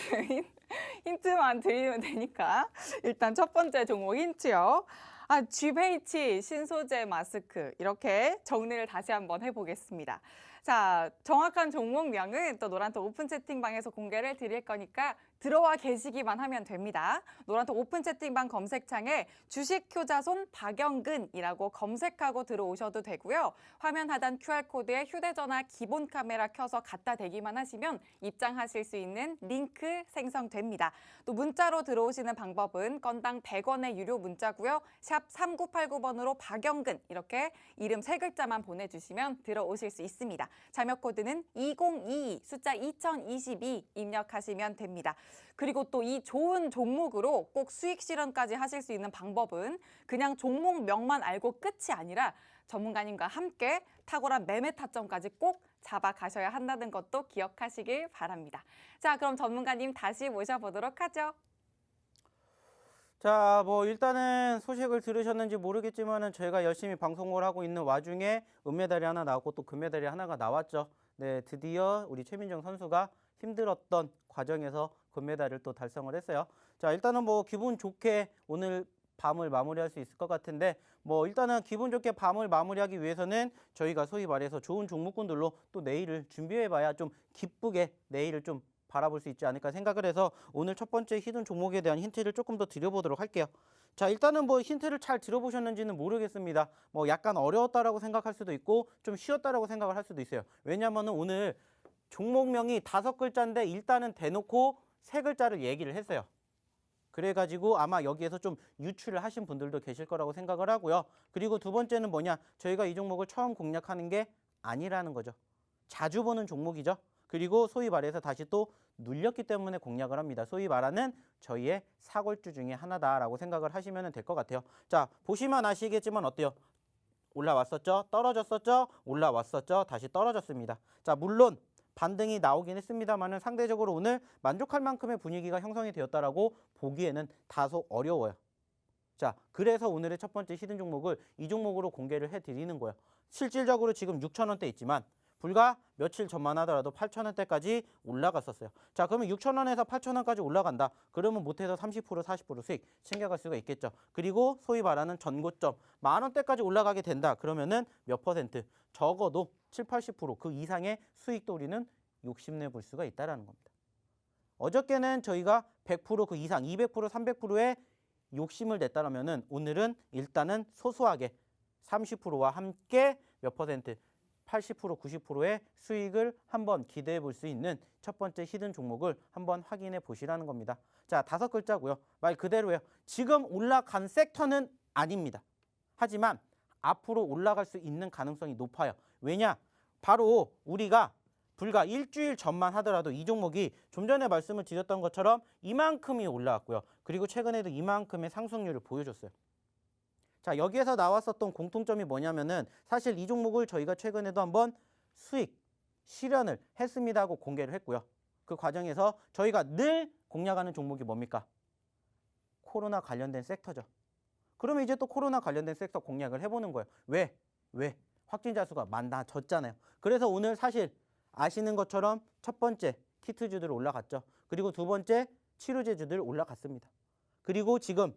힌트만 드리면 되니까 일단 첫 번째 종목 힌트요. GH 신소재 마스크 이렇게 정리를 다시 한번 해보겠습니다. 자, 정확한 종목명은 또 노란톡 오픈 채팅방에서 공개를 드릴 거니까 들어와 계시기만 하면 됩니다. 노란톡 오픈 채팅방 검색창에 주식 효자손 박영근이라고 검색하고 들어오셔도 되고요. 화면 하단 QR코드에 휴대전화 기본 카메라 켜서 갖다 대기만 하시면 입장하실 수 있는 링크 생성됩니다. 또 문자로 들어오시는 방법은 건당 100원의 유료 문자고요. 샵 3989번으로 박영근 이렇게 이름 3글자만 보내주시면 들어오실 수 있습니다. 자녀 코드는 2022 숫자 2022 입력하시면 됩니다. 그리고 또 이 좋은 종목으로 꼭 수익 실현까지 하실 수 있는 방법은 그냥 종목명만 알고 끝이 아니라 전문가님과 함께 탁월한 매매 타점까지 꼭 잡아가셔야 한다는 것도 기억하시길 바랍니다. 자, 그럼 전문가님 다시 모셔보도록 하죠.
자, 뭐 일단은 소식을 들으셨는지 모르겠지만은 저희가 열심히 방송을 하고 있는 와중에 은메달이 하나 나왔고 또 금메달이 하나가 나왔죠. 네, 드디어 우리 최민정 선수가 힘들었던 과정에서 금메달을 또 달성을 했어요. 자, 일단은 뭐 기분 좋게 오늘 밤을 마무리할 수 있을 것 같은데 뭐 일단은 기분 좋게 밤을 마무리하기 위해서는 저희가 소위 말해서 좋은 종목군들로 또 내일을 준비해봐야 좀 기쁘게 내일을 좀 바라볼 수 있지 않을까 생각을 해서 오늘 첫 번째 히든 종목에 대한 힌트를 조금 더 드려보도록 할게요. 자, 일단은 뭐 힌트를 잘 들어보셨는지는 모르겠습니다. 뭐 약간 어려웠다라고 생각할 수도 있고 좀 쉬웠다라고 생각을 할 수도 있어요. 왜냐하면 오늘 종목명이 5글자인데 일단은 대놓고 3글자를 얘기를 했어요. 그래가지고 아마 여기에서 좀 유출을 하신 분들도 계실 거라고 생각을 하고요. 그리고 두 번째는 뭐냐? 저희가 이 종목을 처음 공략하는 게 아니라는 거죠. 자주 보는 종목이죠. 그리고 소위 말해서 다시 또 눌렸기 때문에 공략을 합니다. 소위 말하는 저희의 사골주 중에 하나다라고 생각을 하시면 될 것 같아요. 자, 보시면 아시겠지만 어때요? 올라왔었죠? 떨어졌었죠? 올라왔었죠? 다시 떨어졌습니다. 자, 물론 반등이 나오긴 했습니다만은 상대적으로 오늘 만족할 만큼의 분위기가 형성이 되었다라고 보기에는 다소 어려워요. 자, 그래서 오늘의 첫 번째 히든 종목을 이 종목으로 공개를 해드리는 거예요. 실질적으로 지금 6,000원대 있지만 불과 며칠 전만 하더라도 8,000원대까지 올라갔었어요. 자, 그러면 6,000원에서 8,000원까지 올라간다. 그러면 못해서 30% 40% 수익 챙겨갈 수가 있겠죠. 그리고 소위 말하는 전고점 10,000원대까지 올라가게 된다. 그러면은 몇 퍼센트? 적어도 7, 80%그 이상의 수익도 우리는 욕심내 볼 수가 있다는 겁니다. 어저께는 저희가 100%그 이상 200% 300%의 욕심을 냈다라면은 오늘은 일단은 소소하게 30%와 함께 몇 퍼센트 80% 90%의 수익을 한번 기대해 볼 수 있는 첫 번째 히든 종목을 한번 확인해 보시라는 겁니다. 자, 5글자고요. 말 그대로예요. 지금 올라간 섹터는 아닙니다. 하지만 앞으로 올라갈 수 있는 가능성이 높아요. 왜냐? 바로 우리가 불과 일주일 전만 하더라도 이 종목이 좀 전에 말씀을 드렸던 것처럼 이만큼이 올라왔고요. 그리고 최근에도 이만큼의 상승률을 보여줬어요. 자, 여기에서 나왔었던 공통점이 뭐냐면은 사실 이 종목을 저희가 최근에도 한번 수익 실현을 했습니다 하고 공개를 했고요. 그 과정에서 저희가 늘 공략하는 종목이 뭡니까? 코로나 관련된 섹터죠. 그러면 이제 또 코로나 관련된 섹터 공략을 해보는 거예요. 왜? 확진자 수가 많아졌잖아요. 그래서 오늘 사실 아시는 것처럼 첫 번째 키트주들 올라갔죠. 그리고 두 번째 치료제주들 올라갔습니다. 그리고 지금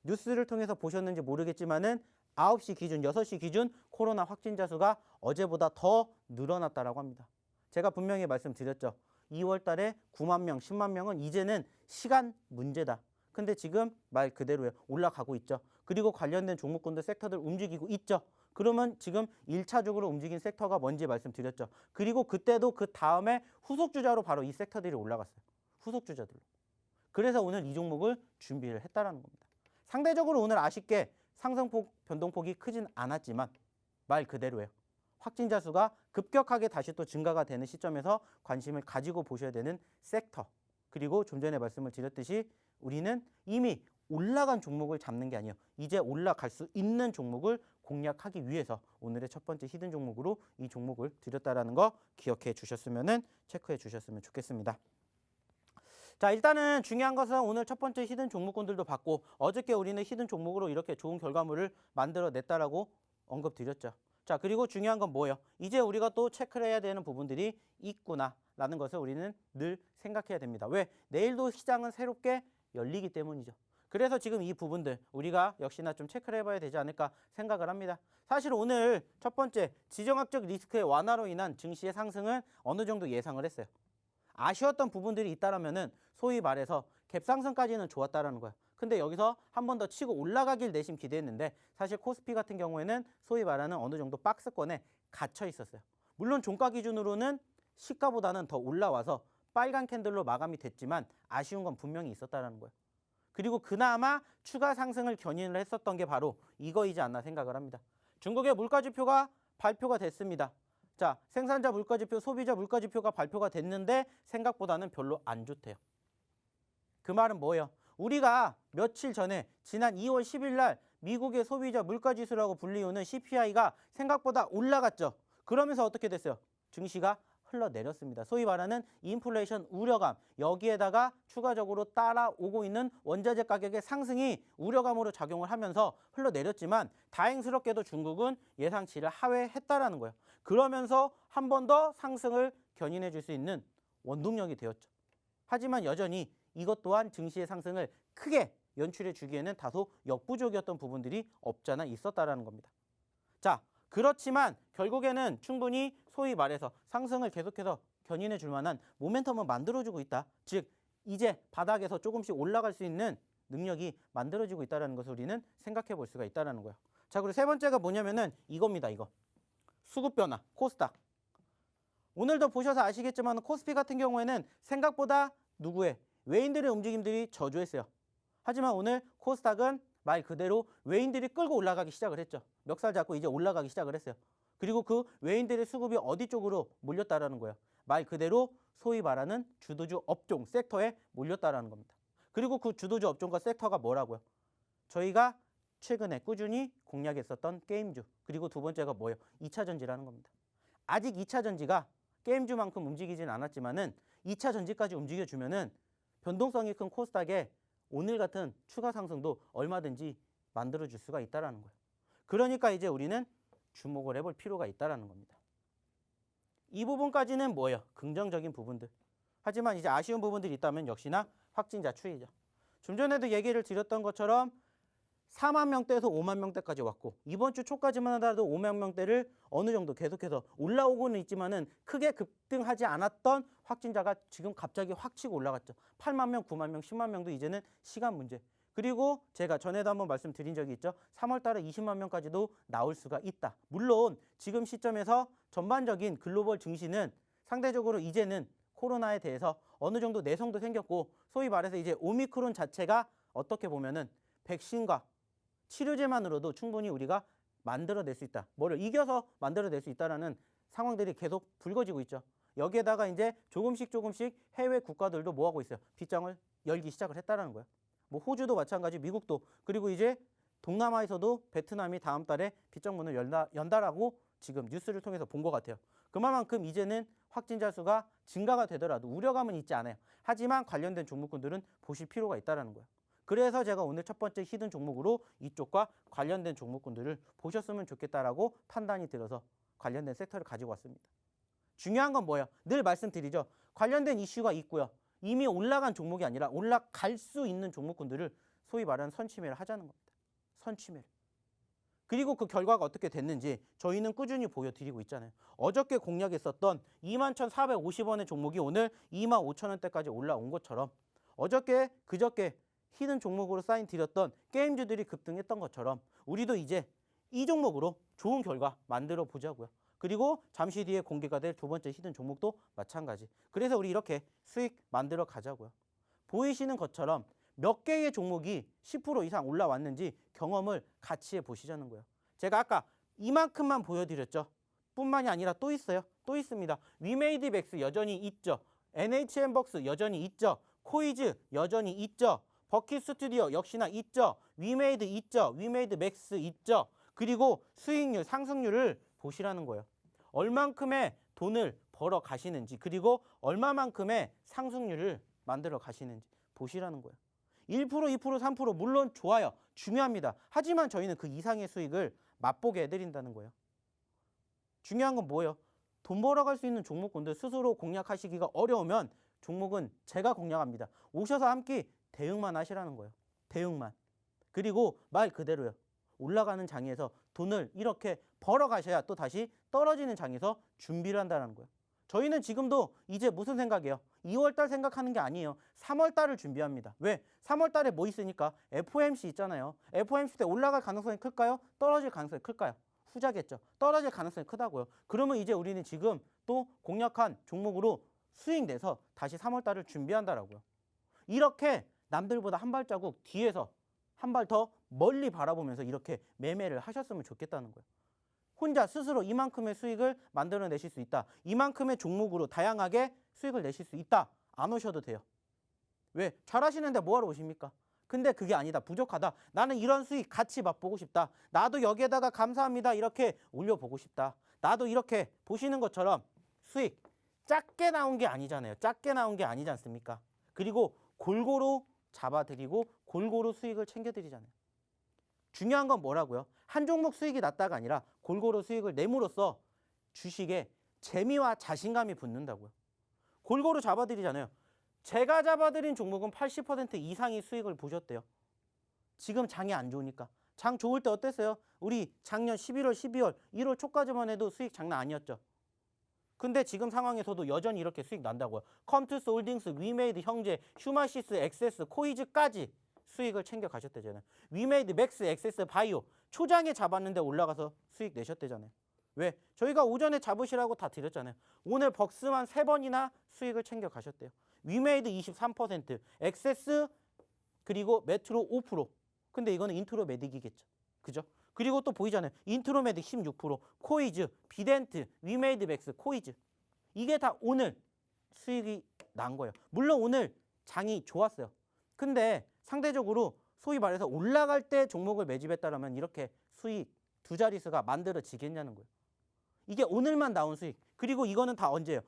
뉴스를 통해서 보셨는지 모르겠지만은 9시 기준, 6시 기준 코로나 확진자 수가 어제보다 더 늘어났다라고 합니다. 제가 분명히 말씀드렸죠. 2월 달에 9만 명, 10만 명은 이제는 시간 문제다. 근데 지금 말 그대로예요. 올라가고 있죠. 그리고 관련된 종목군들 섹터들 움직이고 있죠. 그러면 지금 1차적으로 움직인 섹터가 뭔지 말씀드렸죠. 그리고 그때도 그 다음에 후속주자로 바로 이 섹터들이 올라갔어요. 후속주자들로. 그래서 오늘 이 종목을 준비를 했다라는 겁니다. 상대적으로 오늘 아쉽게 상승폭, 변동폭이 크진 않았지만 말 그대로예요. 확진자 수가 급격하게 다시 또 증가가 되는 시점에서 관심을 가지고 보셔야 되는 섹터. 그리고 좀 전에 말씀을 드렸듯이 우리는 이미 올라간 종목을 잡는 게 아니에요. 이제 올라갈 수 있는 종목을 공략하기 위해서 오늘의 첫 번째 히든 종목으로 이 종목을 드렸다라는 거 기억해 주셨으면 체크해 주셨으면 좋겠습니다. 자, 일단은 중요한 것은 오늘 첫 번째 히든 종목군들도 봤고 어저께 우리는 히든 종목으로 이렇게 좋은 결과물을 만들어냈다라고 언급드렸죠. 자, 그리고 중요한 건 뭐예요? 이제 우리가 또 체크를 해야 되는 부분들이 있구나라는 것을 우리는 늘 생각해야 됩니다. 왜? 내일도 시장은 새롭게 열리기 때문이죠. 그래서 지금 이 부분들 우리가 역시나 좀 체크를 해봐야 되지 않을까 생각을 합니다. 사실 오늘 첫 번째 지정학적 리스크의 완화로 인한 증시의 상승은 어느 정도 예상을 했어요. 아쉬웠던 부분들이 있다라면은 소위 말해서 갭상승까지는 좋았다라는 거야. 근데 여기서 한 번 더 치고 올라가길 내심 기대했는데 사실 코스피 같은 경우에는 소위 말하는 어느 정도 박스권에 갇혀 있었어요. 물론 종가 기준으로는 시가보다는 더 올라와서 빨간 캔들로 마감이 됐지만 아쉬운 건 분명히 있었다라는 거예요. 그리고 그나마 추가 상승을 견인을 했었던 게 바로 이거이지 않나 생각을 합니다. 중국의 물가지표가 발표가 됐습니다. 자, 생산자 물가지표, 소비자 물가지표가 발표가 됐는데 생각보다는 별로 안 좋대요. 그 말은 뭐예요? 우리가 며칠 전에 지난 2월 10일 날 미국의 소비자 물가지수라고 불리우는 CPI가 생각보다 올라갔죠. 그러면서 어떻게 됐어요? 증시가 흘러내렸습니다. 소위 말하는 인플레이션 우려감, 여기에다가 추가적으로 따라오고 있는 원자재 가격의 상승이 우려감으로 작용을 하면서 흘러내렸지만 다행스럽게도 중국은 예상치를 하회했다라는 거예요. 그러면서 한 번 더 상승을 견인해 줄 수 있는 원동력이 되었죠. 하지만 여전히 이것 또한 증시의 상승을 크게 연출해 주기에는 다소 역부족이었던 부분들이 없잖아 있었다라는 겁니다. 자, 그렇지만 결국에는 충분히 소위 말해서 상승을 계속해서 견인해 줄 만한 모멘텀을 만들어주고 있다. 즉 이제 바닥에서 조금씩 올라갈 수 있는 능력이 만들어지고 있다는 것을 우리는 생각해 볼 수가 있다는 거예요. 자, 그리고 세 번째가 뭐냐면은 이겁니다. 이거 수급 변화, 코스닥. 오늘도 보셔서 아시겠지만 코스피 같은 경우에는 생각보다 누구의 외인들의 움직임들이 저조했어요. 하지만 오늘 코스닥은 말 그대로 외인들이 끌고 올라가기 시작을 했죠. 멱살 잡고 이제 올라가기 시작을 했어요. 그리고 그 외인들의 수급이 어디 쪽으로 몰렸다라는 거예요. 말 그대로 소위 말하는 주도주 업종, 섹터에 몰렸다라는 겁니다. 그리고 그 주도주 업종과 섹터가 뭐라고요? 저희가 최근에 꾸준히 공략했었던 게임주, 그리고 두 번째가 뭐예요? 2차 전지라는 겁니다. 아직 2차 전지가 게임주만큼 움직이진 않았지만은 2차 전지까지 움직여주면은 변동성이 큰 코스닥에 오늘 같은 추가 상승도 얼마든지 만들어줄 수가 있다는 거예요. 그러니까 이제 우리는 주목을 해볼 필요가 있다는 겁니다. 이 부분까지는 뭐예요? 긍정적인 부분들. 하지만 이제 아쉬운 부분들이 있다면 역시나 확진자 추이죠. 좀 전에도 얘기를 드렸던 것처럼 4만 명대에서 5만 명대까지 왔고 이번 주 초까지만 하더라도 5만 명대를 어느 정도 계속해서 올라오고는 있지만은 크게 급등하지 않았던 확진자가 지금 갑자기 확 치고 올라갔죠. 8만 명, 9만 명, 10만 명도 이제는 시간 문제. 그리고 제가 전에도 한번 말씀드린 적이 있죠. 3월 달에 20만 명까지도 나올 수가 있다. 물론 지금 시점에서 전반적인 글로벌 증시는 상대적으로 이제는 코로나에 대해서 어느 정도 내성도 생겼고 소위 말해서 이제 오미크론 자체가 어떻게 보면은 백신과 치료제만으로도 충분히 우리가 만들어낼 수 있다. 뭐를 이겨서 만들어낼 수 있다라는 상황들이 계속 불거지고 있죠. 여기에다가 이제 조금씩 해외 국가들도 뭐 하고 있어요? 빗장을 열기 시작을 했다라는 거예요. 뭐 호주도 마찬가지, 미국도, 그리고 이제 동남아에서도 베트남이 다음 달에 빗장문을 연다라고 지금 뉴스를 통해서 본 것 같아요. 그만큼 이제는 확진자 수가 증가가 되더라도 우려감은 있지 않아요. 하지만 관련된 종목군들은 보실 필요가 있다는 거예요. 그래서 제가 오늘 첫 번째 히든 종목으로 이쪽과 관련된 종목군들을 보셨으면 좋겠다라고 판단이 들어서 관련된 섹터를 가지고 왔습니다. 중요한 건 뭐예요? 늘 말씀드리죠. 관련된 이슈가 있고요. 이미 올라간 종목이 아니라 올라갈 수 있는 종목군들을 소위 말하는 선취매를 하자는 겁니다. 선취매를. 그리고 그 결과가 어떻게 됐는지 저희는 꾸준히 보여드리고 있잖아요. 어저께 공략했었던 21,450원의 종목이 오늘 25,000원대까지 올라온 것처럼 어저께 그저께 히든 종목으로 사인 드렸던 게임주들이 급등했던 것처럼 우리도 이제 이 종목으로 좋은 결과 만들어 보자고요. 그리고 잠시 뒤에 공개가 될 두 번째 히든 종목도 마찬가지. 그래서 우리 이렇게 수익 만들어 가자고요. 보이시는 것처럼 몇 개의 종목이 10% 이상 올라왔는지 경험을 같이 해보시자는 거예요. 제가 아까 이만큼만 보여드렸죠. 뿐만이 아니라 또 있어요. 또 있습니다. 위메이드맥스 여전히 있죠. NHN벅스 여전히 있죠. 코이즈 여전히 있죠. 버킷스튜디오 역시나 있죠. 위메이드 있죠. 위메이드맥스 있죠. 그리고 수익률, 상승률을 보시라는 거예요. 얼만큼의 돈을 벌어 가시는지, 그리고 얼마만큼의 상승률을 만들어 가시는지 보시라는 거예요. 1%, 2%, 3% 물론 좋아요. 중요합니다. 하지만 저희는 그 이상의 수익을 맛보게 해드린다는 거예요. 중요한 건 뭐예요? 돈 벌어갈 수 있는 종목군들 스스로 공략하시기가 어려우면 종목은 제가 공략합니다. 오셔서 함께 대응만 하시라는 거예요. 대응만. 그리고 말 그대로요. 올라가는 장에서 돈을 이렇게 벌어 가셔야 또 다시 떨어지는 장에서 준비를 한다는 거예요. 저희는 지금도 이제 무슨 생각이에요? 2월달 생각하는 게 아니에요. 3월달을 준비합니다. 왜? 3월달에 뭐 있으니까 FOMC 있잖아요. FOMC 때 올라갈 가능성이 클까요? 떨어질 가능성이 클까요? 후자겠죠. 떨어질 가능성이 크다고요. 그러면 이제 우리는 지금 또 공략한 종목으로 수익 내서 다시 3월달을 준비한다라고요. 이렇게 남들보다 한 발자국 뒤에서 한 발 더 멀리 바라보면서 이렇게 매매를 하셨으면 좋겠다는 거예요. 혼자 스스로 이만큼의 수익을 만들어내실 수 있다. 이만큼의 종목으로 다양하게 수익을 내실 수 있다. 안 오셔도 돼요. 왜? 잘하시는데 뭐하러 오십니까? 근데 그게 아니다. 부족하다. 나는 이런 수익 같이 맛보고 싶다. 나도 여기에다가 감사합니다. 이렇게 올려보고 싶다. 나도 이렇게 보시는 것처럼 수익 작게 나온 게 아니잖아요. 작게 나온 게 아니지 않습니까? 그리고 골고루 잡아드리고 골고루 수익을 챙겨드리잖아요. 중요한 건 뭐라고요? 한 종목 수익이 났다가 아니라 골고루 수익을 내므로써 주식에 재미와 자신감이 붙는다고요. 골고루 잡아드리잖아요. 제가 잡아드린 종목은 80% 이상의 수익을 보셨대요. 지금 장이 안 좋으니까. 장 좋을 때 어땠어요? 우리 작년 11월, 12월, 1월 초까지만 해도 수익 장난 아니었죠. 근데 지금 상황에서도 여전히 이렇게 수익 난다고요. 컴투스 홀딩스, 위메이드, 형제, 휴마시스, 엑세스, 코이즈까지 수익을 챙겨 가셨대잖아요. 위메이드, 맥스, 엑세스, 바이오 초장에 잡았는데 올라가서 수익 내셨대잖아요. 왜? 저희가 오전에 잡으시라고 다 드렸잖아요. 오늘 벅스만 3번이나 수익을 챙겨 가셨대요. 위메이드 23%, 엑세스 그리고 메트로 5%. 근데 이거는 인트로 메딕이겠죠. 그죠? 그리고 또 보이잖아요. 인트로메딕 16%, 코이즈, 비덴트, 위메이드 맥스, 코이즈. 이게 다 오늘 수익이 난 거예요. 물론 오늘 장이 좋았어요. 근데 상대적으로 소위 말해서 올라갈 때 종목을 매집했다라면 이렇게 수익 두 자릿수가 만들어지겠냐는 거예요. 이게 오늘만 나온 수익. 그리고 이거는 다 언제예요?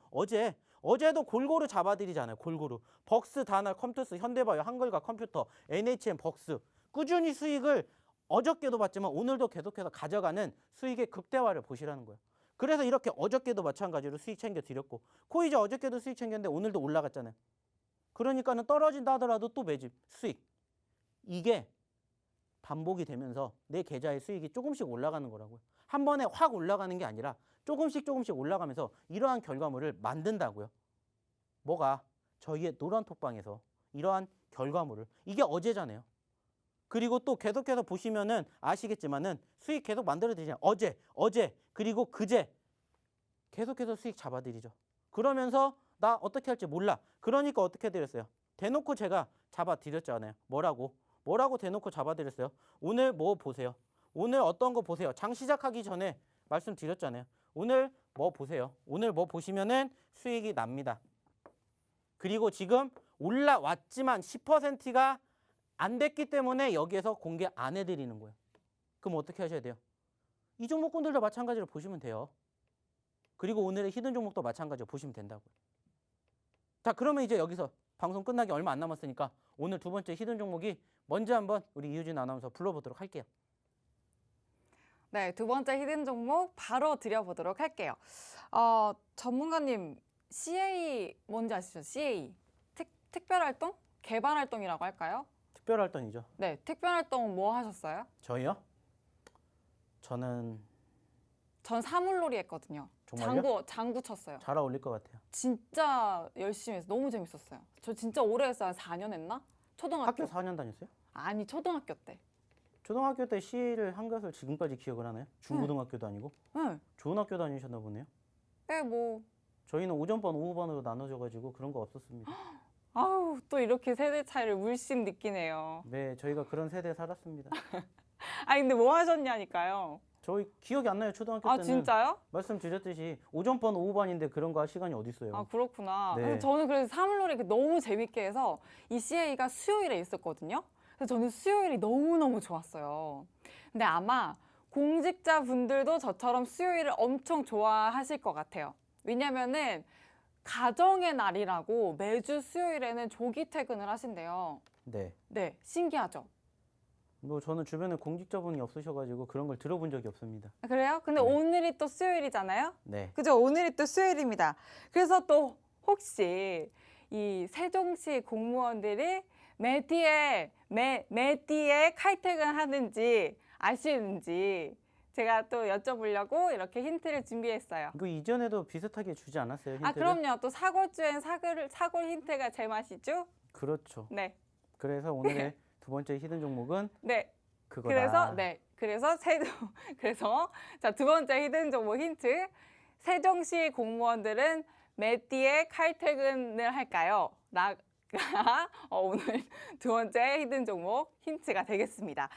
어제도 골고루 잡아드리잖아요. 골고루. 벅스, 다날, 컴투스, 현대바이오, 한글과 컴퓨터, NHN, 벅스. 꾸준히 수익을 어저께도 봤지만 오늘도 계속해서 가져가는 수익의 극대화를 보시라는 거예요. 그래서 이렇게 어저께도 마찬가지로 수익 챙겨드렸고 코이즈 어저께도 수익 챙겼는데 오늘도 올라갔잖아요. 그러니까는 떨어진다 하더라도 또 매집, 수익. 이게 반복이 되면서 내 계좌의 수익이 조금씩 올라가는 거라고요. 한 번에 확 올라가는 게 아니라 조금씩 올라가면서 이러한 결과물을 만든다고요. 뭐가? 저희의 노란톡방에서 이러한 결과물을. 이게 어제잖아요. 그리고 또 계속해서 보시면은 아시겠지만은 수익 계속 만들어드리잖아요. 어제, 그리고 그제 계속해서 수익 잡아드리죠. 그러면서 나 어떻게 할지 몰라. 그러니까 어떻게 드렸어요? 대놓고 제가 잡아드렸잖아요. 뭐라고 대놓고 잡아드렸어요? 오늘 뭐 보세요? 오늘 어떤 거 보세요? 장 시작하기 전에 말씀드렸잖아요. 오늘 뭐 보세요? 오늘 뭐 보시면은 수익이 납니다. 그리고 지금 올라왔지만 10%가 안 됐기 때문에 여기에서 공개 안 해드리는 거예요. 그럼 어떻게 하셔야 돼요? 이 종목군들도 마찬가지로 보시면 돼요. 그리고 오늘의 히든 종목도 마찬가지로 보시면 된다고요. 자, 그러면 이제 여기서 방송 끝나기 얼마 안 남았으니까 오늘 두 번째 히든 종목이 뭔지 한번 우리 이유진 아나운서 불러보도록 할게요.
네, 두 번째 히든 종목 바로 드려보도록 할게요. 전문가님, CA 뭔지 아시죠? CA. 특별활동? 개발활동이라고 할까요?
특별활동이죠.
네, 특별활동 뭐 하셨어요?
저희요? 저는
전 사물놀이 했거든요.
정말요?
장구 쳤어요.
잘 어울릴 것 같아요.
진짜 열심히 해서 너무 재밌었어요. 저 진짜 오래 했어요. 한 4년 했나? 초등학교.
학교 4년 다녔어요?
아니, 초등학교 때.
초등학교 때 CA를 한 것을 지금까지 기억을 하나요? 중고등학교도 아니고?
응.
좋은 학교 다니셨나 보네요.
네, 뭐.
저희는 오전반, 오후반으로 나눠져가지고 그런 거 없었습니다.
아우, 또 이렇게 세대 차이를 물씬 느끼네요.
네, 저희가 그런 세대에 살았습니다.
아니, 근데 뭐 하셨냐니까요.
저희 기억이 안 나요. 초등학교
아,
때는.
진짜요?
말씀드렸듯이 오전반, 오후반인데 그런 거 할 시간이 어디 있어요.
아, 그렇구나.
네.
그래서 저는 그래서 사물놀이 너무 재밌게 해서 이 CA가 수요일에 있었거든요. 그래서 저는 수요일이 너무너무 좋았어요. 근데 아마 공직자분들도 저처럼 수요일을 엄청 좋아하실 것 같아요. 왜냐면은 가정의 날이라고 매주 수요일에는 조기 퇴근을 하신대요.
네.
네, 신기하죠?
뭐 저는 주변에 공직자분이 없으셔가지고 그런 걸 들어본 적이 없습니다.
아, 그래요? 근데
네.
오늘이 또 수요일이잖아요?
네.
그죠? 오늘이 또 수요일입니다. 그래서 또 혹시 이 세종시 공무원들이 매띠에 칼퇴근 하는지 아시는지 제가 또 여쭤보려고 이렇게 힌트를 준비했어요.
이거 이전에도 비슷하게 주지 않았어요? 힌트를?
아, 그럼요. 또 사골주엔 사골 힌트가 제맛이죠?
그렇죠.
네.
그래서 오늘의 두 번째 히든 종목은
네.
그거다.
그래서 자, 두 번째 히든 정보 힌트. 세종시 공무원들은 몇 뒤에 칼퇴근을 할까요? 오늘 두 번째 히든 종목 힌트가 되겠습니다.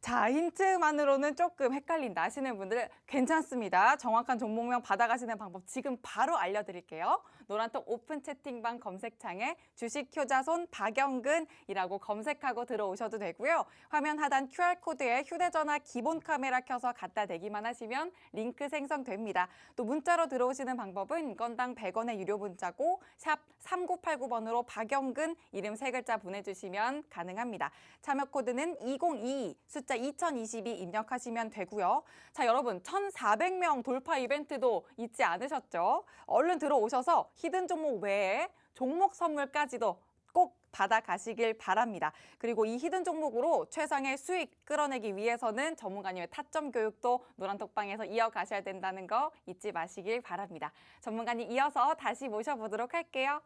자, 힌트만으로는 조금 헷갈린다 하시는 분들 괜찮습니다. 정확한 종목명 받아가시는 방법 지금 바로 알려드릴게요. 노란톡 오픈 채팅방 검색창에 주식 효자손 박영근이라고 검색하고 들어오셔도 되고요. 화면 하단 QR코드에 휴대전화 기본 카메라 켜서 갖다 대기만 하시면 링크 생성됩니다. 또 문자로 들어오시는 방법은 건당 100원의 유료 문자고 샵 3989번으로 박영근 이름 3글자 보내주시면 가능합니다. 참여 코드는 2022 숫자 2022 입력하시면 되고요. 자, 여러분 1,400명 돌파 이벤트도 잊지 않으셨죠? 얼른 들어오셔서 히든 종목 외에 종목 선물까지도 꼭 받아가시길 바랍니다. 그리고 이 히든 종목으로 최상의 수익 끌어내기 위해서는 전문가님의 타점 교육도 노란톡방에서 이어가셔야 된다는 거 잊지 마시길 바랍니다. 전문가님 이어서 다시 모셔보도록 할게요.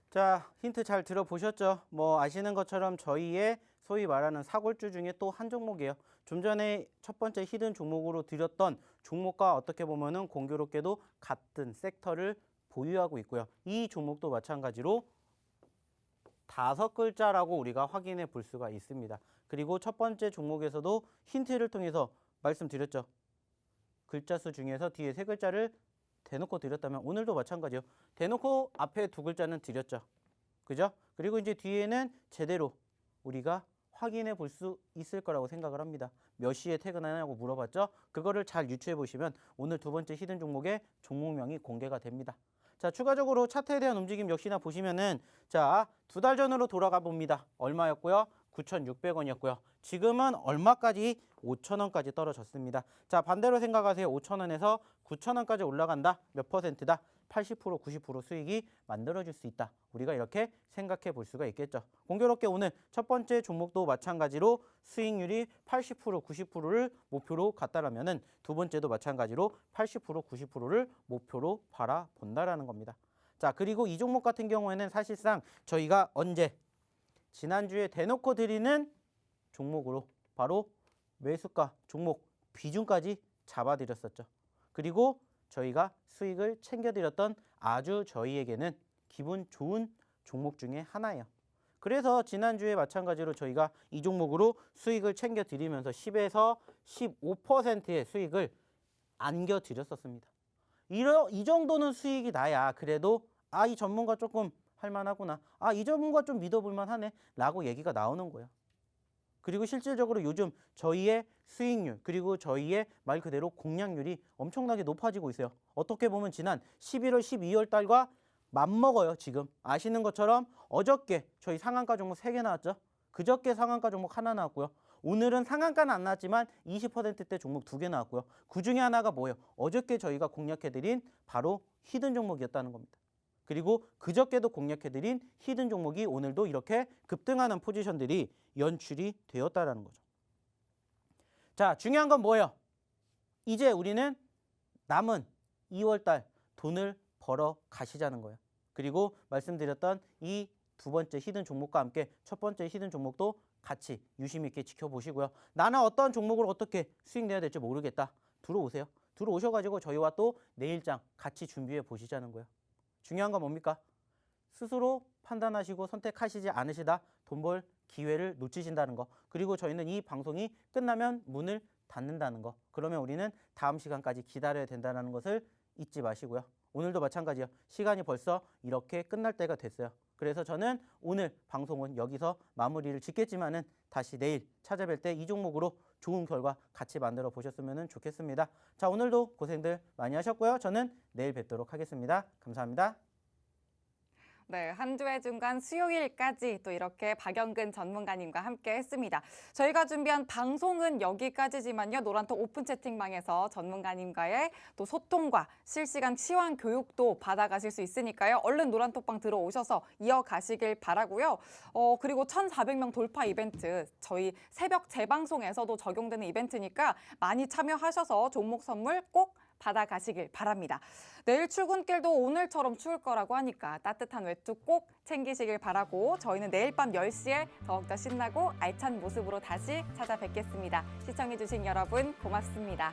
자, 힌트 잘 들어보셨죠? 뭐 아시는 것처럼 저희의 소위 말하는 사골주 중에 또 한 종목이에요. 좀 전에 첫 번째 히든 종목으로 드렸던 종목과 어떻게 보면은 공교롭게도 같은 섹터를 보유하고 있고요. 이 종목도 마찬가지로 5글자라고 우리가 확인해 볼 수가 있습니다. 그리고 첫 번째 종목에서도 힌트를 통해서 말씀드렸죠. 글자 수 중에서 뒤에 3글자를 대놓고 드렸다면 오늘도 마찬가지예요. 대놓고 앞에 2글자는 드렸죠. 그죠? 그리고 이제 뒤에는 제대로 우리가 확인해 볼 수 있을 거라고 생각을 합니다. 몇 시에 퇴근하냐고 물어봤죠? 그거를 잘 유추해 보시면 오늘 두 번째 히든 종목의 종목명이 공개가 됩니다. 자, 추가적으로 차트에 대한 움직임 역시나 보시면은 자, 2달 전으로 돌아가 봅니다. 얼마였고요? 9,600원이었고요. 지금은 얼마까지? 5,000원까지 떨어졌습니다. 자, 반대로 생각하세요. 5,000원에서 9,000원까지 올라간다. 몇 %다? 80%, 90% 수익이 만들어질 수 있다. 우리가 이렇게 생각해 볼 수가 있겠죠. 공교롭게 오늘 첫 번째 종목도 마찬가지로 수익률이 80%, 90%를 목표로 갔다라면은 두 번째도 마찬가지로 80%, 90%를 목표로 바라본다라는 겁니다. 자, 그리고 이 종목 같은 경우에는 사실상 저희가 언제 지난주에 대놓고 드리는 종목으로 바로 매수가, 종목, 비중까지 잡아드렸었죠. 그리고 저희가 수익을 챙겨드렸던 아주 저희에게는 기분 좋은 종목 중에 하나예요. 그래서 지난주에 마찬가지로 저희가 이 종목으로 수익을 챙겨드리면서 10에서 15%의 수익을 안겨드렸었습니다. 이 정도는 수익이 나야 그래도 이 전문가 조금 할만하구나. 이 전문가 좀 믿어볼만 하네 라고 얘기가 나오는 거예요. 그리고 실질적으로 요즘 저희의 수익률 그리고 저희의 말 그대로 공략률이 엄청나게 높아지고 있어요. 어떻게 보면 지난 11월, 12월 달과 맞먹어요. 지금 아시는 것처럼 어저께 저희 상한가 종목 3개 나왔죠. 그저께 상한가 종목 하나 나왔고요. 오늘은 상한가는 안 나왔지만 20%대 종목 2개 나왔고요. 그중에 하나가 뭐예요? 어저께 저희가 공략해드린 바로 히든 종목이었다는 겁니다. 그리고 그저께도 공략해드린 히든 종목이 오늘도 이렇게 급등하는 포지션들이 연출이 되었다라는 거죠. 자, 중요한 건 뭐예요? 이제 우리는 남은 2월달 돈을 벌어 가시자는 거예요. 그리고 말씀드렸던 이 두 번째 히든 종목과 함께 첫 번째 히든 종목도 같이 유심 있게 지켜보시고요. 나는 어떤 종목을 어떻게 수익 내야 될지 모르겠다. 들어오세요. 들어오셔가지고 저희와 또 내일장 같이 준비해 보시자는 거예요. 중요한 건 뭡니까? 스스로 판단하시고 선택하시지 않으시다 돈 벌 기회를 놓치신다는 거. 그리고 저희는 이 방송이 끝나면 문을 닫는다는 거. 그러면 우리는 다음 시간까지 기다려야 된다는 것을 잊지 마시고요. 오늘도 마찬가지예요. 시간이 벌써 이렇게 끝날 때가 됐어요. 그래서 저는 오늘 방송은 여기서 마무리를 짓겠지만은 다시 내일 찾아뵐 때 이 종목으로 좋은 결과 같이 만들어 보셨으면 좋겠습니다. 자, 오늘도 고생들 많이 하셨고요. 저는 내일 뵙도록 하겠습니다. 감사합니다.
네, 한 주의 중간 수요일까지 또 이렇게 박영근 전문가님과 함께 했습니다. 저희가 준비한 방송은 여기까지지만요. 노란톡 오픈 채팅방에서 전문가님과의 또 소통과 실시간 치환 교육도 받아가실 수 있으니까요. 얼른 노란톡방 들어오셔서 이어가시길 바라고요. 그리고 1,400명 돌파 이벤트 저희 새벽 재방송에서도 적용되는 이벤트니까 많이 참여하셔서 종목 선물 꼭 받아가시길 바랍니다. 내일 출근길도 오늘처럼 추울 거라고 하니까 따뜻한 외투 꼭 챙기시길 바라고 저희는 내일 밤 10시에 더욱더 신나고 알찬 모습으로 다시 찾아뵙겠습니다. 시청해주신 여러분 고맙습니다.